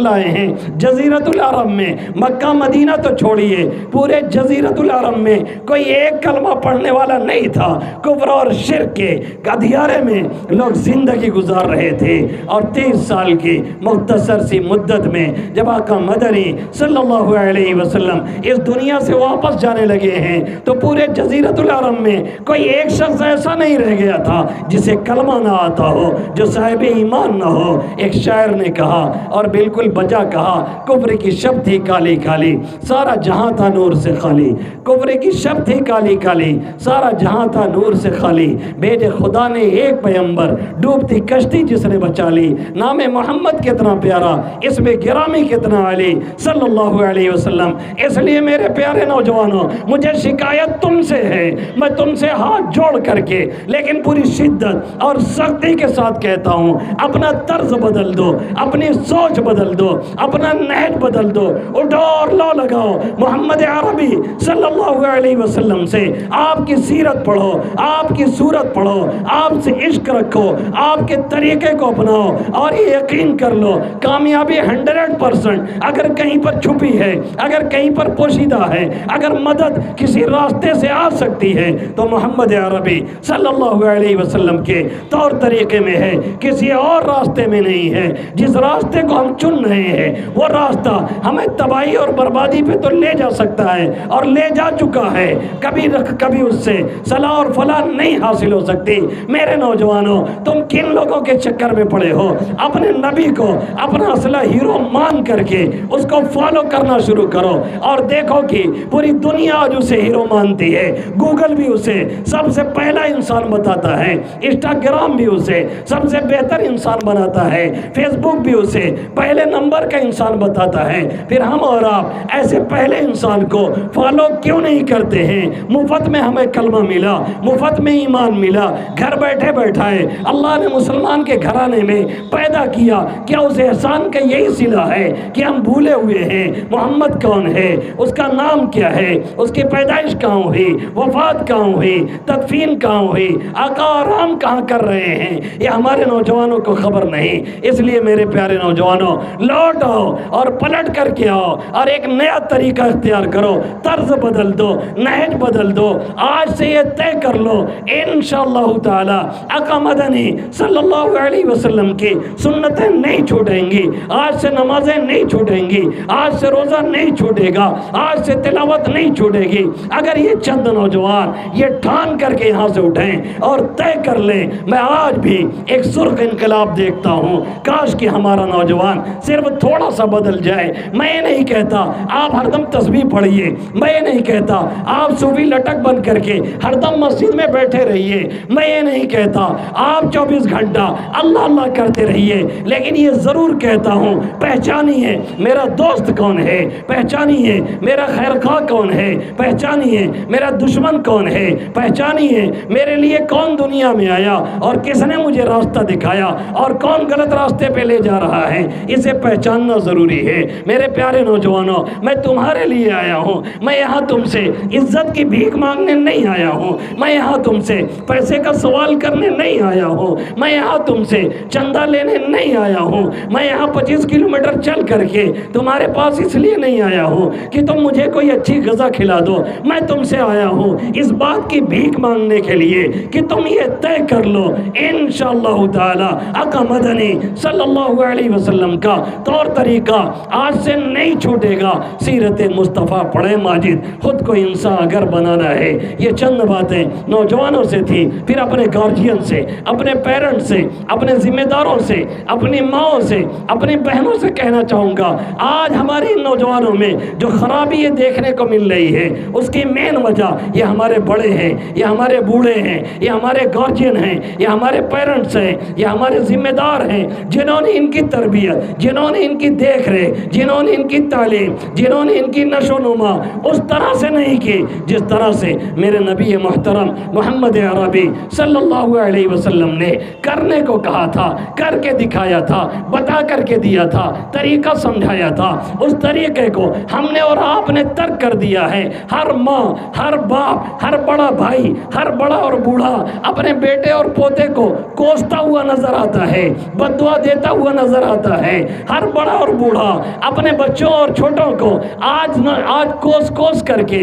لائے ہیں جزیرۃ العرب میں، مکہ مدینہ تو چھوڑیے، پورے جزیرۃ العرب میں کوئی ایک کلمہ پڑھنے والا نہیں تھا۔ کفر اور شرک کے گدھیارے میں لوگ زندگی گزار رہے تھے، اور 30 سال کی مختصر سی مدت میں جب آقا مدنی صلی اللہ علیہ وسلم اس دنیا سے واپس جانے لگے ہیں تو پورے جزیرۃ العرب میں کوئی ایک شخص ایسا نہیں رہ گیا تھا جسے کلمہ نہ آتا ہو، جو صاحب ایمان نہ ہو۔ ایک شاعر نے کہا اور بالکل بجا کہا، کفر کی شب تھی کالی کالی، سارا جہاں تھا نور سے خالی۔ کفر کی شب تھی کالی کالی، سارا جہاں تھا نور سے خالی۔ بھیجے خدا نے ایک پیغمبر، ڈوبتی کشتی جس نے بچا لی۔ نام محمد کتنا پیارا، اس میں گرامی کتنا علی صلی اللہ علیہ وسلم۔ اس لیے میرے پیارے نوجوانوں، مجھے شکایت تم سے ہے، میں تم سے ہاتھ جوڑ کر کے لیکن پوری شدت اور سختی کے ساتھ کہتا ہوں، اپنا طرز بدل دو، اپنی سوچ بدل دو، اپنا نہج بدل دو، اٹھو اور لو لگاؤ محمد عربی صلی اللہ علیہ وسلم سے آپ کی سیرت پڑھو، آپ کی صورت پڑھو، آپ سے عشق رکھو، آپ کے طریقے کو اپناؤ، اور یہ یقین کر لو کامیابی 100% اگر کہیں پر چھپی ہے، اگر کہیں پر پوشیدہ ہے، اگر مدد کسی راستے سے آ سکتی ہے تو محمد عربی صلی اللہ علیہ وسلم کے طور طریقے میں ہے، کسی اور راستے میں نہیں ہے۔ جس راستے کو ہم چن رہے ہیں وہ راستہ ہمیں تباہی اور بربادی پہ تو لے جا سکتا ہے اور لے جا چکا ہے، کبھی اس سے صلاح اور فلاح نہیں حاصل ہو سکتی۔ میرے نوجوانوں، تم کن لوگوں کے چکر میں پڑے ہو؟ اپنے نبی کو اپنا اصلہ ہیرو مان کر کے اس کو فالو کرنا شروع کرو، اور دیکھو کہ پوری دنیا آج اسے ہیرو مانتی ہے۔ گوگل بھی اسے سب سے پہلا انسان بتاتا ہے، انسٹاگرام بھی اسے سب سے بہتر انسان بناتا ہے، فیس بک بھی اسے پہلے نمبر کا انسان بتاتا ہے۔ پھر ہم اور آپ ایسے پہلے انسان کو فالو کیوں نہیں کرتے ہیں؟ مفت میں ہمیں کلمہ ملا، مفت میں ایمان ملا، گھر بیٹھے بیٹھائے اللہ نے مسلمان کے گھرانے میں پیدا کیا۔ کیا اس احسان کا یہی صلہ ہے کہ ہم بھولے ہوئے ہیں محمد کون ہے، اس کا نام کیا ہے، اس کی پیدائش کہاں ہوئی، وفات کہاں ہوئی، تدفین کہاں ہوئی، آقا آرام کہاں کر رہے ہیں، یہ ہمارے نوجوانوں کو خبر نہیں۔ اس لیے میرے پیارے نوجوانوں، لوٹ آؤ اور پلٹ کر کے آؤ اور ایک نیا طریقہ اختیار کرو، طرز بدل دو، نہج بدل دو۔ آج سے یہ طے کر لو انشاءاللہ تعالی آقا مدنی صلی اللہ علیہ وسلم کی سنتیں نہیں چھوٹیں گی، آج سے نمازیں نہیں چھوٹیں گی، آج سے روزہ نہیں چھوٹے گا، آج سے تلاوت نہیں چھوٹے گی۔ اگر یہ چند نوجوان یہ ٹھان کر کے یہاں سے اٹھیں اور طے کر لیں، میں آج بھی ایک سرخ انقلاب دیکھتا ہوں۔ کاش کہ ہمارا نوجوان صرف تھوڑا سا بدل جائے۔ میں یہ نہیں کہتا آپ ہر دم تسبیح پڑھیے، میں یہ نہیں کہتا آپ صوفی لٹک بن کر کے ہر دم مسجد میں بیٹھے رہیے، میں یہ نہیں کہتا آپ 24 گھنٹہ اللہ اللہ کرتے رہیے، لیکن یہ ضرور کہتا ہوں پہچانیے میرا دوست کون ہے، پہچانیے میرا خیر خواہ کون ہے، پہچانیے میرا دشمن کون ہے، پہچانیے میرے لیے کون دنیا میں آیا اور کس نے مجھے راستہ دکھایا اور کون غلط راستے پہ لے جا رہا ہے، اسے پہچاننا ضروری ہے۔ میرے پیارے نوجوانوں، میں تمہارے لیے آیا ہوں، میں یہاں تم سے عزت کی بھیک مانگنے نہیں آیا ہوں، میں یہاں تم سے پیسے کا سوال کرنے نہیں آیا ہوں، میں یہاں تم سے چندہ لینے نہیں آیا ہوں، میں یہاں 25 کلومیٹر چل کر کے تمہارے پاس اس لیے نہیں آیا ہوں کہ تم مجھے کوئی اچھی غذا کھلا دو، میں تم سے آیا ہوں اس بات کی بھیک مانگنے کے لیے کہ تم یہ طے کر لو انشاءاللہ تعالی آقا مدنی صلی اللہ علیہ وسلم کا طور طریقہ آج سے نہیں چھوٹے گا۔ سیرت مصطفیٰ پڑھے ماجد، خود کو انسان اگر بنانا ہے۔ یہ چند باتیں نوجوانوں سے تھی، پھر اپنے گارجین سے، اپنے پیرنٹ سے، اپنے ذمہ داروں سے، اپنی ماؤں سے، اپنی بہنوں سے کہنا چاہوں گا، آج ہماری نوجوانوں میں جو خرابی یہ دیکھنے کو مل رہی ہے اس کی مین وجہ یہ ہمارے بڑے ہیں، یہ ہمارے بوڑھے ہیں، یہ ہمارے گارجین ہیں، یہ ہمارے پیرنٹس ہیں، یہ ہمارے ذمہ دار ہیں، جنہوں نے ان کی تربیت، جنہوں نے ان کی دیکھ ریکھ، جنہوں نے ان کی تعلیم، جنہوں نے ان کی نشو و نما اس طرح سے نہیں کی جس طرح سے میرے نبی محترم محمد عربی صلی اللہ علیہ وسلم نے کرنے کو کہا تھا، کر کے دکھایا تھا، بتا کر کے دیا تھا، طریقہ سمجھایا تھا۔ اس طریقے کو ہم نے اور آپ نے ترک کر دیا ہے۔ ہر ماں، ہر باپ، ہر بڑا بھائی، ہر بڑا اور بوڑھا اپنے بیٹے اور پوتے کو کوستا ہوا نظر آتا ہے، بد دعا دیتا ہوا نظر آتا ہے۔ ہر بڑا اور بوڑھا اپنے بچوں اور چھوٹوں کو آج کوس کر کے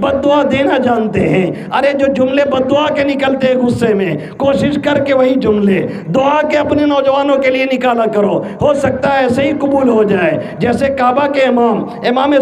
بد دعا دینا جانتے ہیں۔ ارے جو جملے بد دعا کے نکلتے ہیں غصے میں، کوشش کر کے وہی جملے دعا کے اپنے نوجوانوں کے لیے نکالا کرو، ہو سکتا ہے ایسے ہی قبول ہو جائے۔ جیسے کعبہ کے امام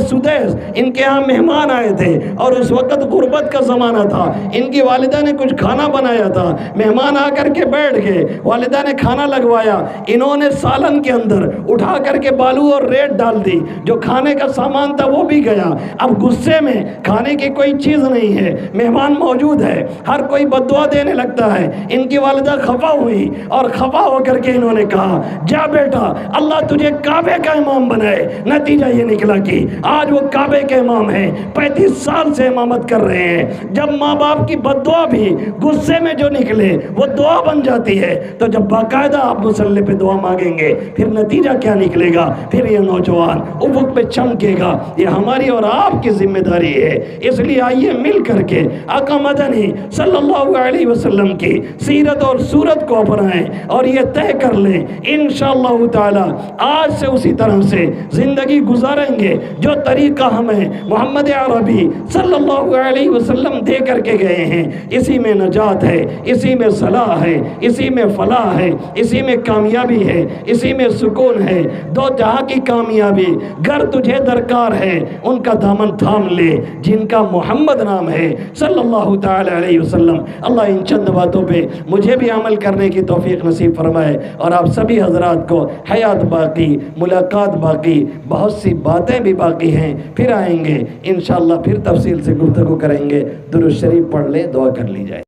سدیس، ان کے ہاں مہمان آئے تھے اور اس وقت غربت کا زمانہ تھا، ان کی والدہ نے کچھ کھانا بنایا تھا، مہمان آ کر کے بیٹھ گئے، والدہ نے کھانا لگوایا، انہوں نے سالن کے اندر اٹھا کر کے بالو اور ریت ڈال دی، جو کھانے کا سامان تھا وہ بھی گیا۔ اب غصے میں کھانے کی کوئی چیز نہیں ہے، مہمان موجود ہے، ہر کوئی بد دعا دینے لگتا ہے۔ ان کی والدہ خفا ہوئی اور خفا ہو کر کے انہوں نے کہا جا بیٹا اللہ تجھے کعبے کا امام بنائے۔ نتیجہ یہ نکلا کہ آج وہ کعبے کے امام ہیں، 35 سال سے امامت کر رہے ہیں۔ جب ماں باپ کی بد دعا بھی غصے میں جو نکلے وہ دعا بن جاتی ہے، تو جب باقاعدہ آپ مصلی پہ دعا مانگیں گے پھر نتیجہ کیا نکلے گا؟ پھر یہ نوجوان افق پہ چمکے گا۔ یہ ہماری اور آپ کی ذمہ داری ہے۔ اس لیے آئیے مل کر کے آقا مدنی صلی اللہ علیہ وسلم کی سیرت اور صورت کو اپنائیں اور یہ طے کر لیں انشاءاللہ تعالی آج سے اسی طرح سے زندگی گزاریں گے جو طریقہ ہمیں محمد عربی صلی اللہ علیہ وسلم دے کر کے گئے ہیں۔ اسی میں نجات ہے، اسی میں صلاح ہے، اسی میں فلاح ہے، اسی میں کامیابی ہے، اسی میں سکون ہے۔ دو جہاں کی کامیابی گر تجھے درکار ہے، ان کا دامن تھام لے جن کا محمد نام ہے صلی اللہ تعالی علیہ وسلم۔ اللہ ان چند باتوں پہ مجھے بھی عمل کرنے کی توفیق نصیب فرمائے اور آپ سبھی حضرات کو حیات باقی، ملاقات باقی، بہت سی باتیں بھی باقی ہیں، پھر آئیں گے انشاءاللہ، پھر تفصیل سے گفتگو کریں گے۔ درود شریف پڑھ لیں، دعا کر لی جائے۔